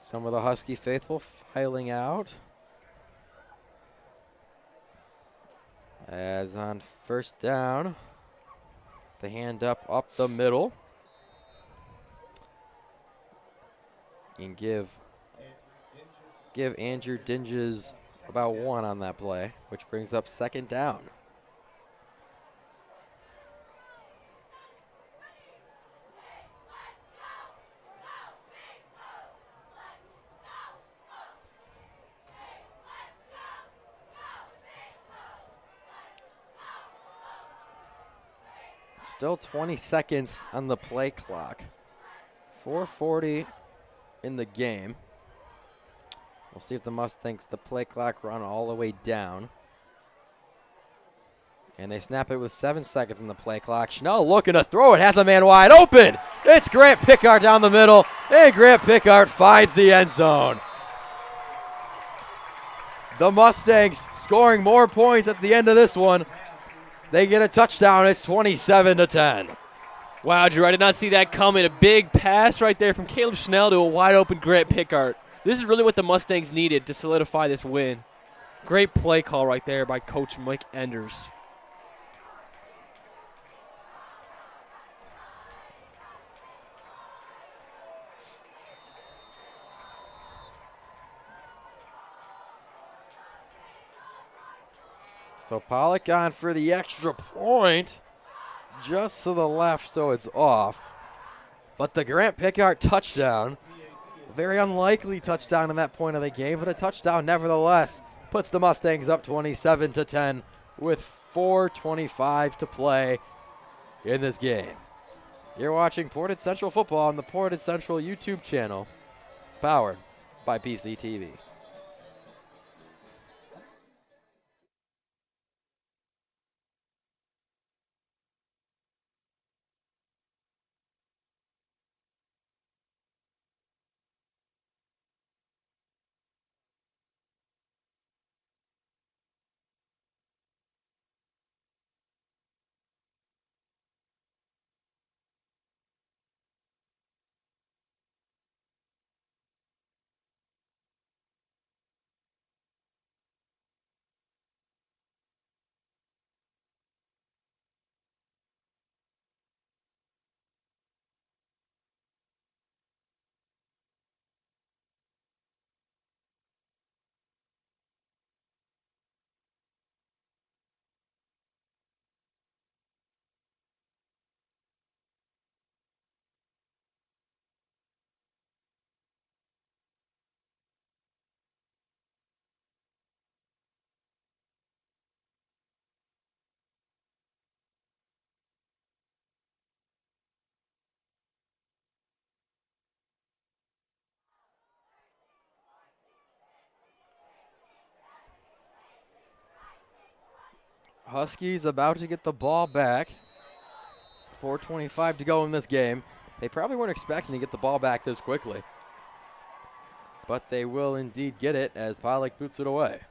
[SPEAKER 1] Some of the Husky faithful filing out. As on 1st down, the hand up the middle. And give Andrew Dinges about 1 on that play, which brings up 2nd down. Still 20 seconds on the play clock. 4:40 in the game. We'll see if the Mustangs, the play clock run all the way down. And they snap it with 7 seconds on the play clock. Schnell looking to throw it, has a man wide open. It's Grant Pickard down the middle, and Grant Pickard finds the end zone. The Mustangs scoring more points at the end of this one. They get a touchdown. It's 27-10.
[SPEAKER 2] Wow, Drew, I did not see that coming. A big pass right there from Caleb Schnell to a wide-open Grant Pickard. This is really what the Mustangs needed to solidify this win. Great play call right there by Coach Mike Enders.
[SPEAKER 1] So Pollock on for the extra point. Just to the left, so it's off. But the Grant Pickard touchdown, a very unlikely touchdown in that point of the game, but a touchdown nevertheless, puts the Mustangs up 27-10 with 4:25 to play in this game. You're watching Portage Central football on the Portage Central YouTube channel, powered by PCTV. Huskies about to get the ball back. 4:25 to go in this game. They probably weren't expecting to get the ball back this quickly. But they will indeed get it as Pollock boots it away.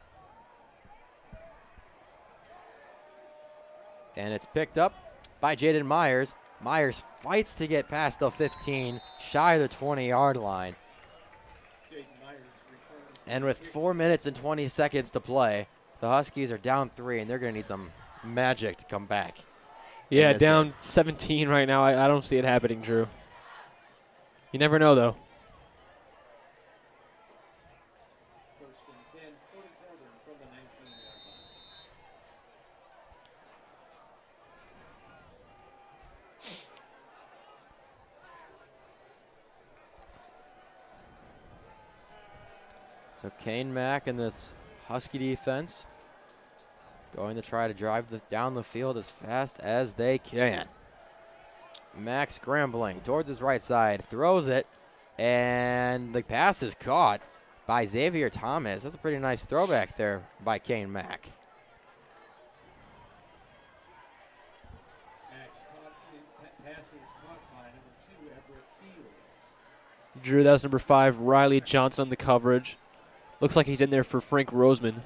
[SPEAKER 1] And it's picked up by Jaden Myers. Myers fights to get past the 15, shy of the 20-yard line. And with 4 minutes and 20 seconds to play, the Huskies are down 3, and they're going to need some magic to come back.
[SPEAKER 2] Yeah, down 17 right now. I don't see it happening, Drew. You never know, though.
[SPEAKER 3] First and 10, 44 from the 19-yard line.
[SPEAKER 1] So Kane Mack in this Husky defense going to try to drive down the field as fast as they can. Mack scrambling towards his right side, throws it, and the pass is caught by Xavier Thomas. That's a pretty nice throwback there by Kane Mack.
[SPEAKER 3] Pass is caught by number 2, Everett Fields.
[SPEAKER 2] Drew, that was number 5, Riley Johnson on the coverage. Looks like he's in there for Frank Roseman.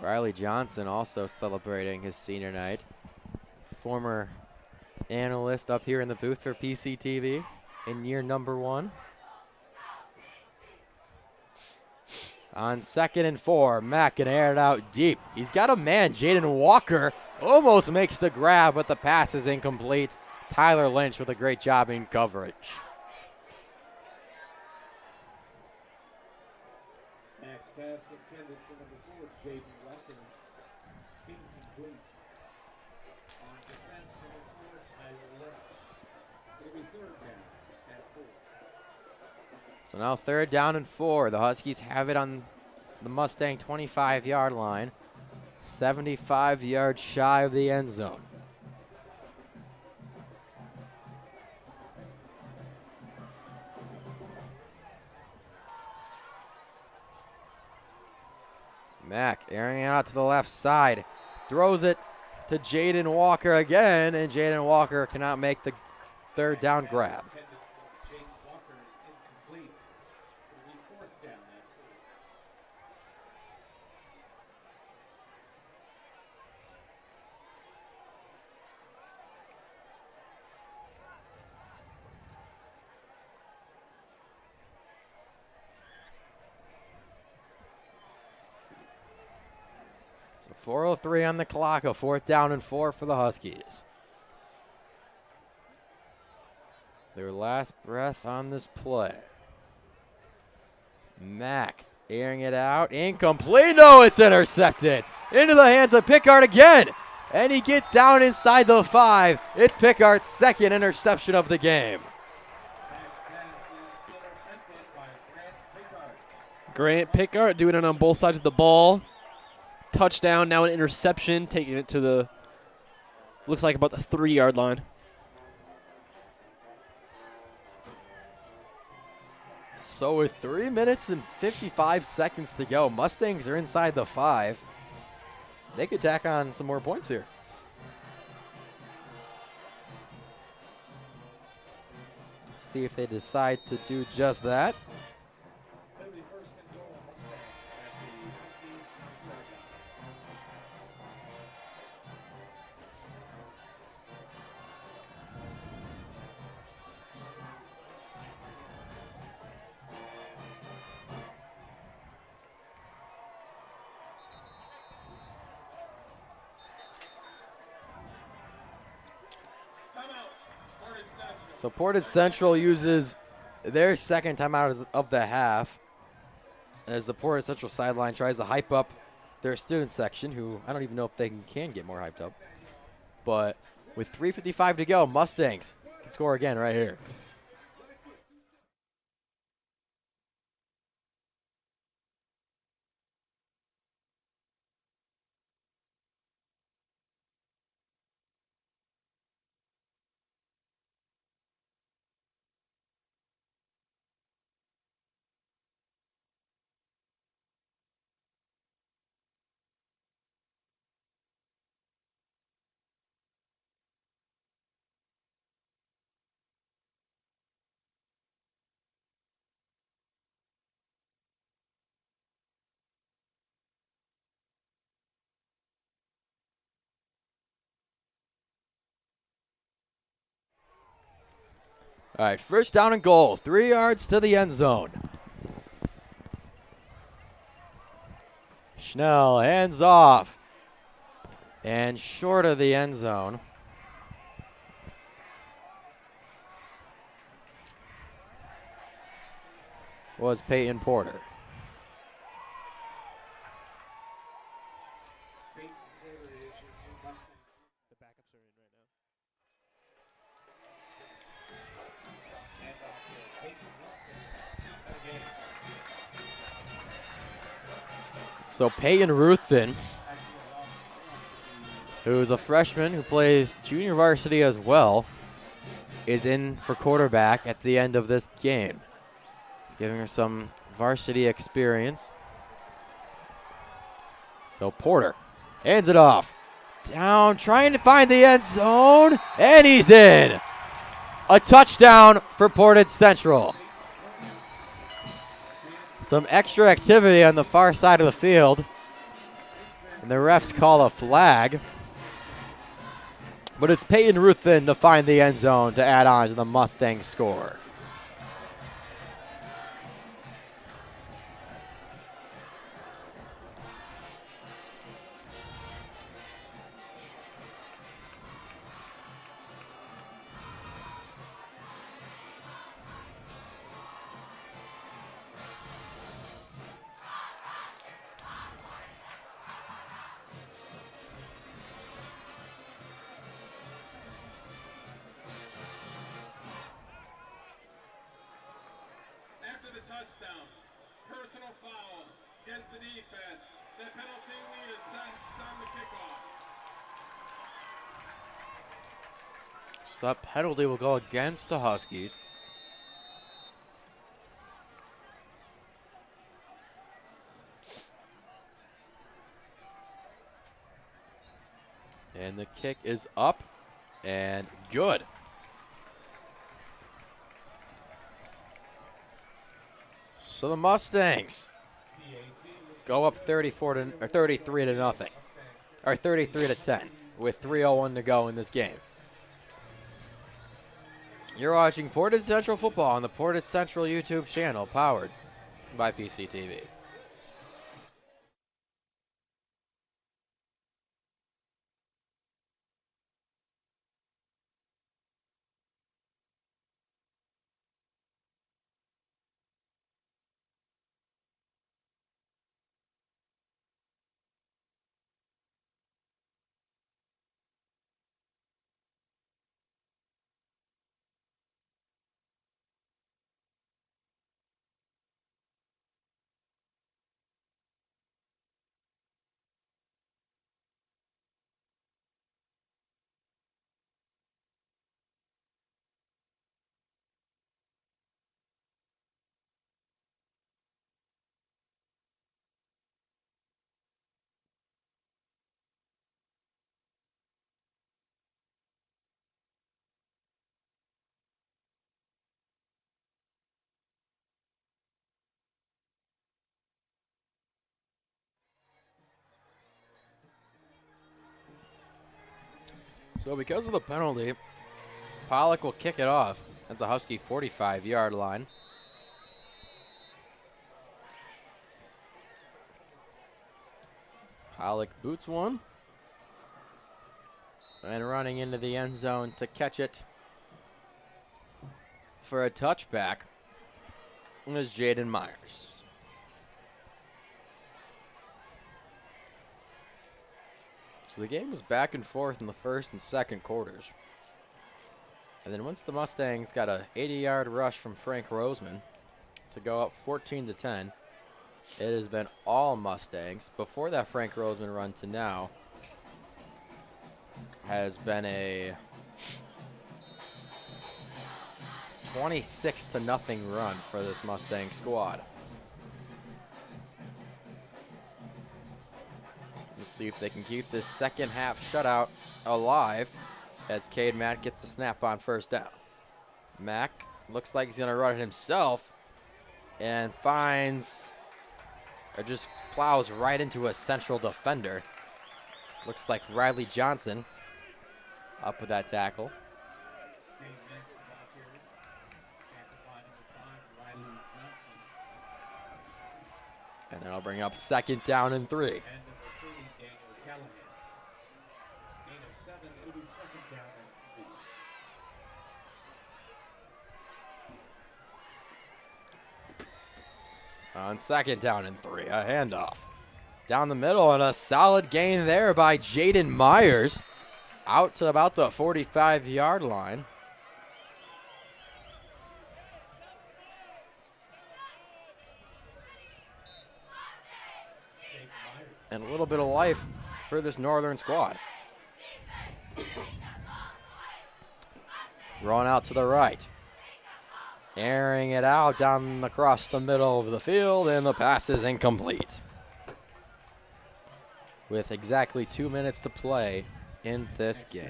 [SPEAKER 1] Riley Johnson also celebrating his senior night. Former analyst up here in the booth for PCTV in year number 1. On 2nd and 4, Mack can air it out deep. He's got a man, Jaden Walker, almost makes the grab, but the pass is incomplete. Tyler Lynch with a great job in coverage.
[SPEAKER 3] Max pass intended for number 4, Jaden Walker. Incomplete. On defense, number 4, Tyler Lynch. It'll be 3rd down at 4.
[SPEAKER 1] So now 3rd down and 4. The Huskies have it on the Mustang 25-yard line. 75 yards shy of the end zone. Mack airing it out to the left side. Throws it to Jaden Walker again, and Jaden Walker cannot make the 3rd down grab.
[SPEAKER 3] Jaden Walker is incomplete. It'll be 4th down at 4.
[SPEAKER 1] So 4:03 on the clock, a 4th down and 4 for the Huskies. Their last breath on this play. Mack Airing it out, incomplete. No, it's intercepted. Into the hands of Pickard again. And he gets down inside the 5. It's Pickard's second interception of the game.
[SPEAKER 2] Grant Pickard doing it on both sides of the ball. Touchdown, now an interception, taking it to the, looks like about the 3-yard line.
[SPEAKER 1] So with 3 minutes and 55 seconds to go, Mustangs are inside the 5. They could tack on some more points here. Let's see if they decide to do just that. So Portage Central uses their second timeout of the half as the Portage Central sideline tries to hype up their student section, who I don't even know if they can get more hyped up. But with 3:55 to go, Mustangs can score again right here. All right, first down and goal, 3 yards to the end zone. Schnell hands off and short of the end zone. Was Peyton Porter. So Peyton Ruthven, who is a freshman who plays junior varsity as well, is in for quarterback at the end of this game, giving her some varsity experience. So Porter hands it off. Down, trying to find the end zone, and he's in. A touchdown for Portage Central. Some extra activity on the far side of the field, and the refs call a flag. But it's Peyton Ruthven to find the end zone to add on to the Mustangs score.
[SPEAKER 4] Touchdown. Personal foul against the defense. The penalty will be assessed on the kickoff.
[SPEAKER 1] So that penalty will go against the Huskies. And the kick is up and good. So the Mustangs go up 33 to nothing, or 33 to 10, with 3:01 to go in this game. You're watching Portage Central Football on the Portage Central YouTube channel, powered by PCTV. So because of the penalty, Pollock will kick it off at the Husky 45-yard line. Pollock boots one. And running into the end zone to catch it for a touchback is Jaden Myers. So the game was back and forth in the first and second quarters. And then once the Mustangs got a 80-yard rush from Frank Roseman to go up 14-10, it has been all Mustangs. Before that Frank Roseman run to now has been a 26-0 run for this Mustang squad. Let's see if they can keep this second half shutout alive as Cade Mack gets the snap on first down. Mack looks like he's going to run it himself and finds, or just plows right into a central defender. Looks like Riley Johnson up with that tackle. And then I'll bring up second down and 3. On second down and 3, a handoff down the middle and a solid gain there by Jaden Myers out to about the 45-yard line. And a little bit of life for this Northern squad. Run out to the right. Airing it out down across the middle of the field, and the pass is incomplete. With exactly 2 minutes to play in this game.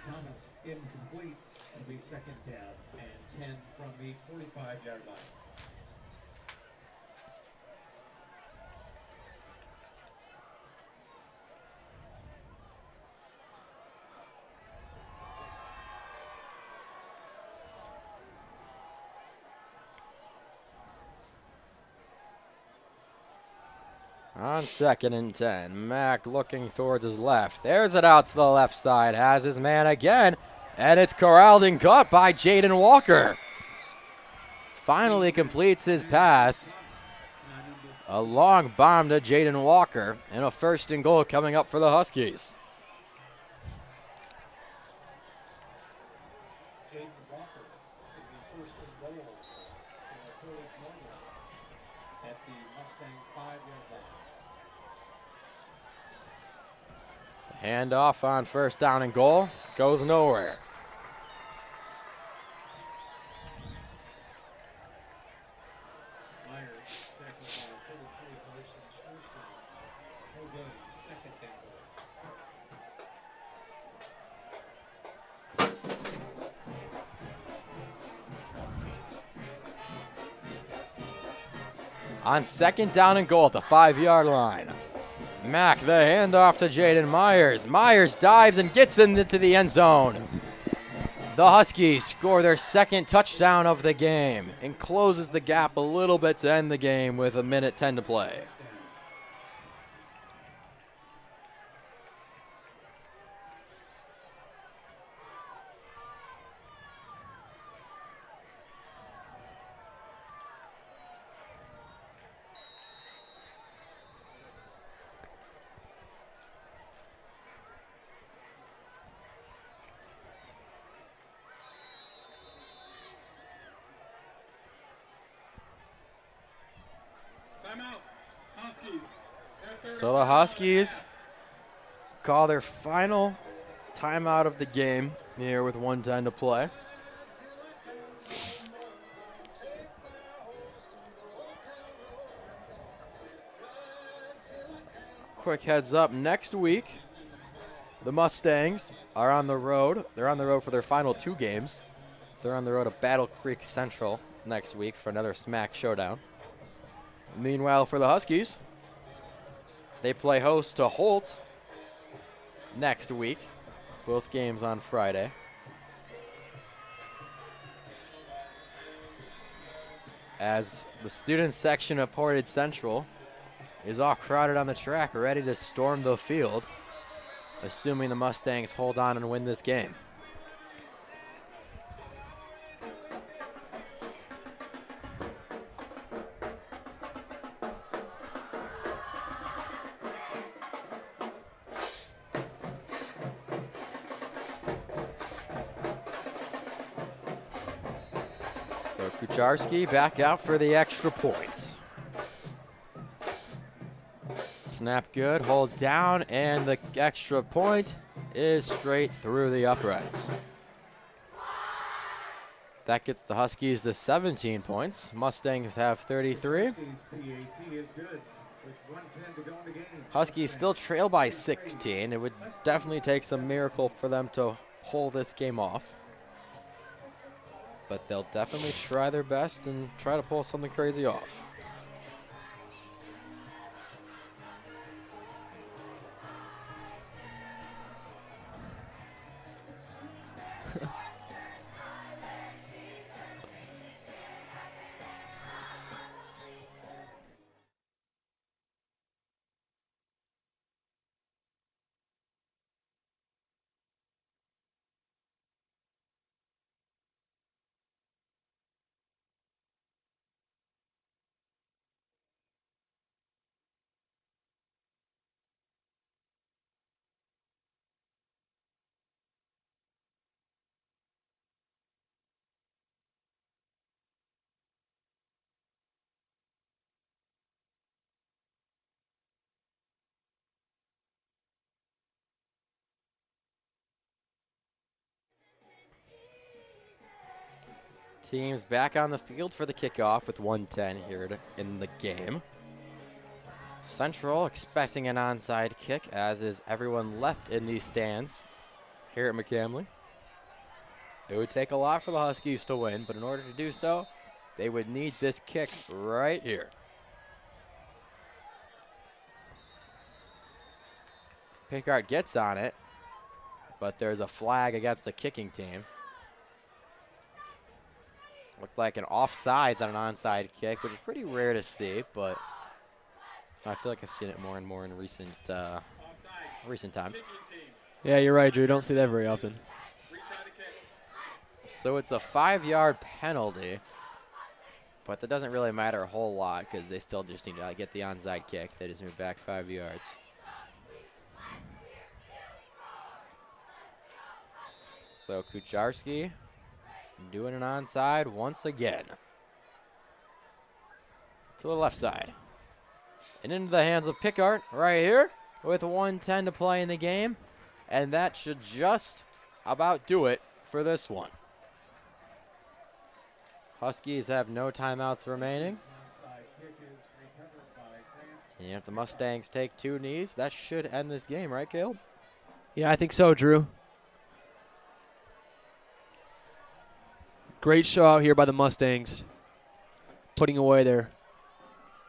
[SPEAKER 3] Thomas incomplete. It'll be second down and 10 from the 45-yard line.
[SPEAKER 1] On second and 10, Mack looking towards his left. There's it out to the left side, has his man again, and it's corralled and caught by Jaden Walker. Finally completes his pass. A long bomb to Jaden Walker, and a first and goal coming up for the Huskies.
[SPEAKER 3] Jaden Walker will be first and goal for Portage Northern at the Mustang 5-yard line.
[SPEAKER 1] Handoff on first down and goal. Goes nowhere.
[SPEAKER 3] Myers tackled by 33 Parsons first down. No good. Second down.
[SPEAKER 1] On second down and goal at the 5-yard line. Mack, the handoff to Jaden Myers. Myers dives and gets into the end zone. The Huskies score their second touchdown of the game and closes the gap a little bit to end the game with 1:10 to play.
[SPEAKER 4] Timeout. Huskies.
[SPEAKER 1] So the Huskies call their final timeout of the game here with 1:10 to play. Quick heads up, next week the Mustangs are on the road. They're on the road for their final 2 games. They're on the road to Battle Creek Central next week for another SMAC showdown. Meanwhile, for the Huskies, they play host to Holt next week. Both games on Friday. As the student section of Portage Central is all crowded on the track, ready to storm the field, assuming the Mustangs hold on and win this game. So Kucharski back out for the extra points. Snap good, hold down, and the extra point is straight through the uprights. That gets the Huskies to 17 points. Mustangs have 33.
[SPEAKER 3] Huskies PAT is good with 1:10 to go in the game.
[SPEAKER 1] Huskies still trail by 16. It would definitely take some miracle for them to pull this game off. But they'll definitely try their best and try to pull something crazy off. Teams back on the field for the kickoff with 1:10 here in the game. Central expecting an onside kick, as is everyone left in these stands here at McCamley. It would take a lot for the Huskies to win, but in order to do so, they would need this kick right here. Pickard gets on it, but there's a flag against the kicking team. Looked like an offsides on an onside kick, which is pretty rare to see, but I feel like I've seen it more and more in recent times.
[SPEAKER 2] Yeah, you're right, Drew. Don't see that very often.
[SPEAKER 1] So it's a 5-yard penalty, but that doesn't really matter a whole lot because they still just need to get the onside kick. They just move back 5 yards. So Kucharski doing an onside once again. To the left side. And into the hands of Pickard right here with 1:10 to play in the game. And that should just about do it for this one. Huskies have no timeouts remaining. And if the Mustangs take 2 knees, that should end this game, right, Caleb?
[SPEAKER 2] Yeah, I think so, Drew. Great show out here by the Mustangs, putting away their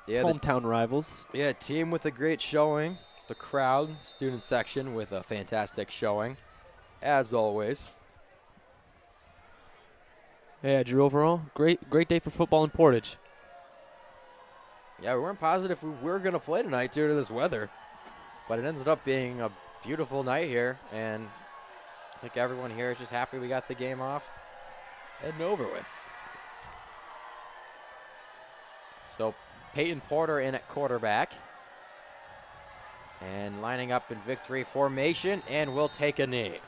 [SPEAKER 2] hometown rivals.
[SPEAKER 1] Yeah, team with a great showing. The crowd, student section with a fantastic showing, as always.
[SPEAKER 2] Yeah, Drew, overall, great day for football in Portage.
[SPEAKER 1] Yeah, we weren't positive if we were going to play tonight due to this weather, but it ended up being a beautiful night here, and I think everyone here is just happy we got the game off and over with. So Peyton Porter in at quarterback and lining up in victory formation, and will take a knee.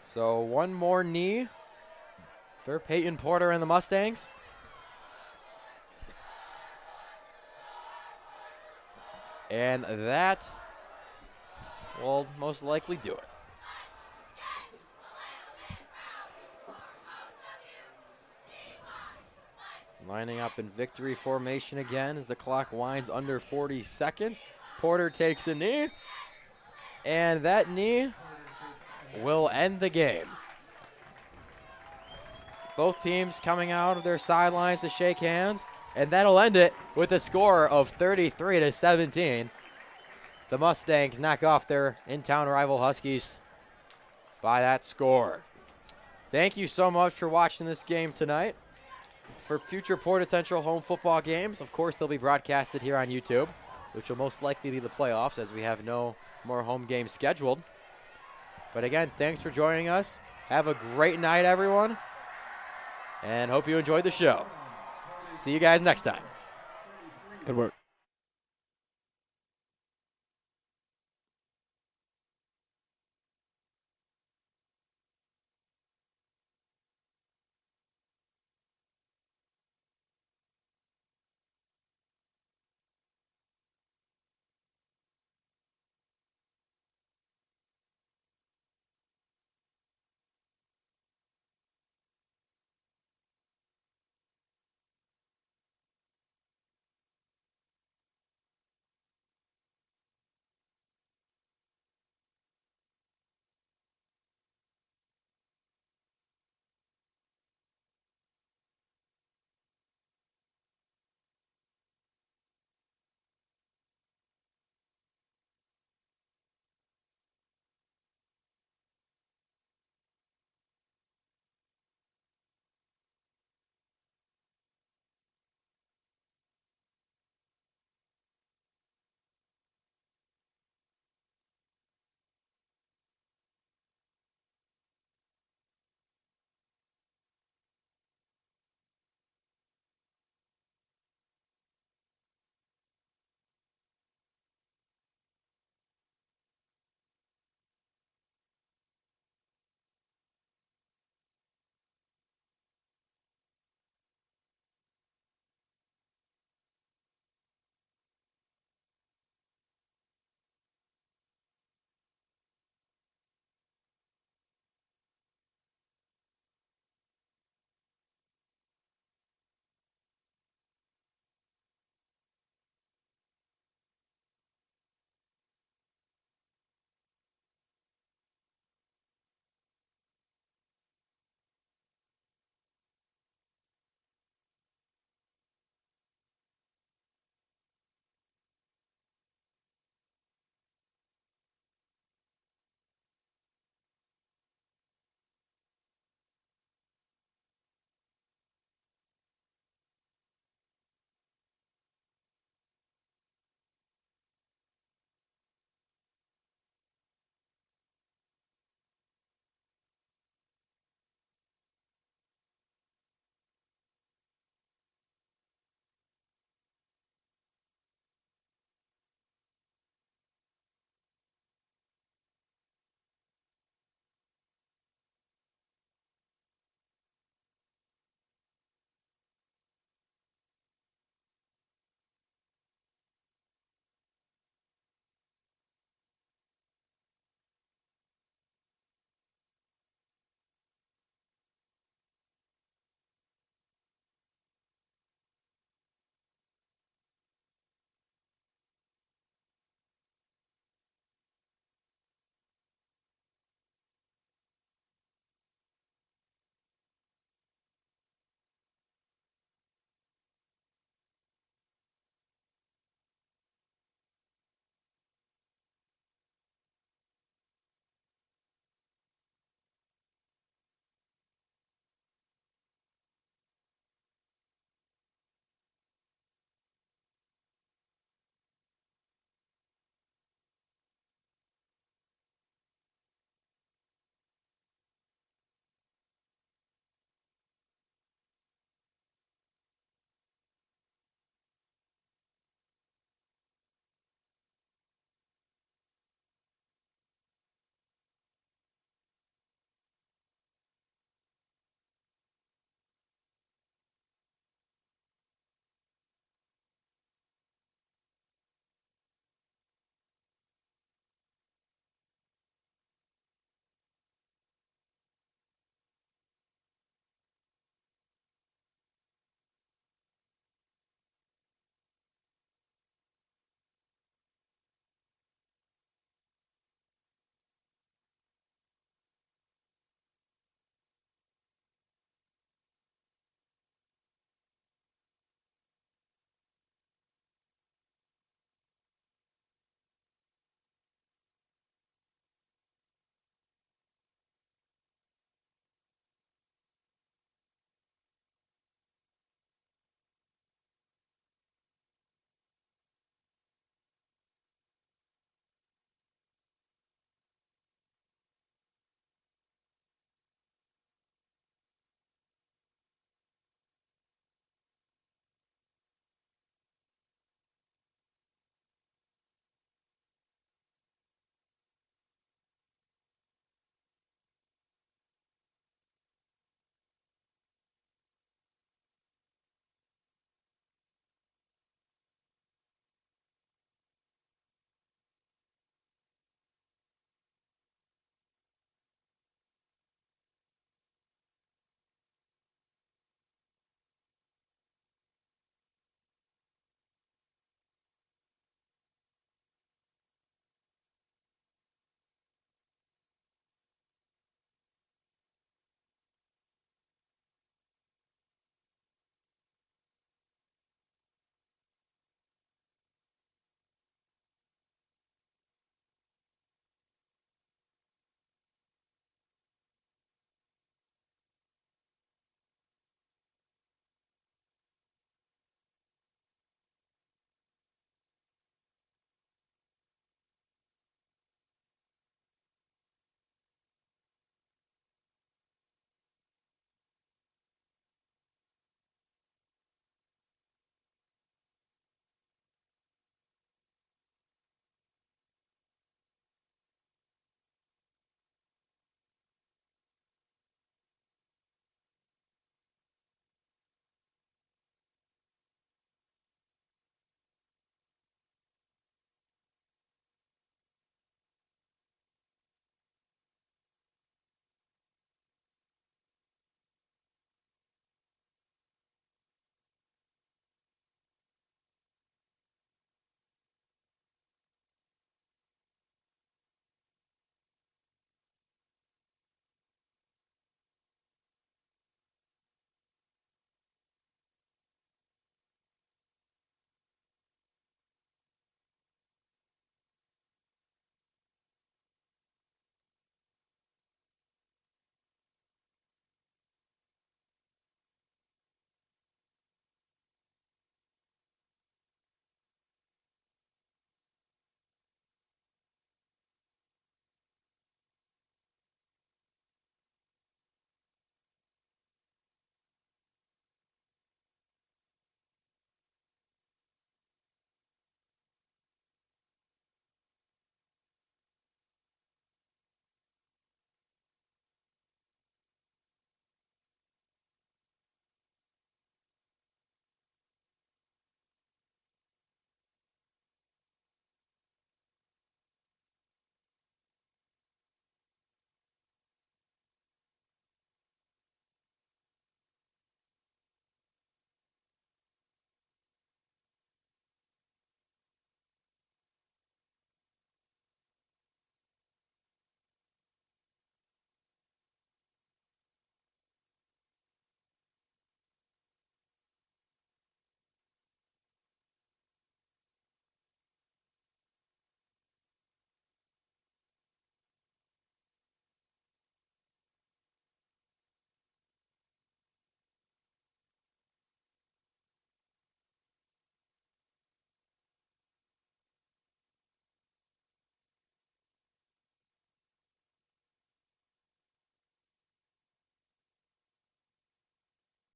[SPEAKER 1] So one more knee for Peyton Porter and the Mustangs. And that will most likely do it. Lining up in victory formation again as the clock winds under 40 seconds. Porter takes a knee, and that knee will end the game. Both teams coming out of their sidelines to shake hands And that'll end it with a score of 33-17. The Mustangs knock off their in-town rival Huskies by that score. Thank you so much for watching this game tonight. For future Portage Central home football games, of course, they'll be broadcasted here on YouTube, which will most likely be the playoffs as we have no more home games scheduled. But again, thanks for joining us. Have a great night, everyone, and hope you enjoyed the show. See you guys next time.
[SPEAKER 2] Good work.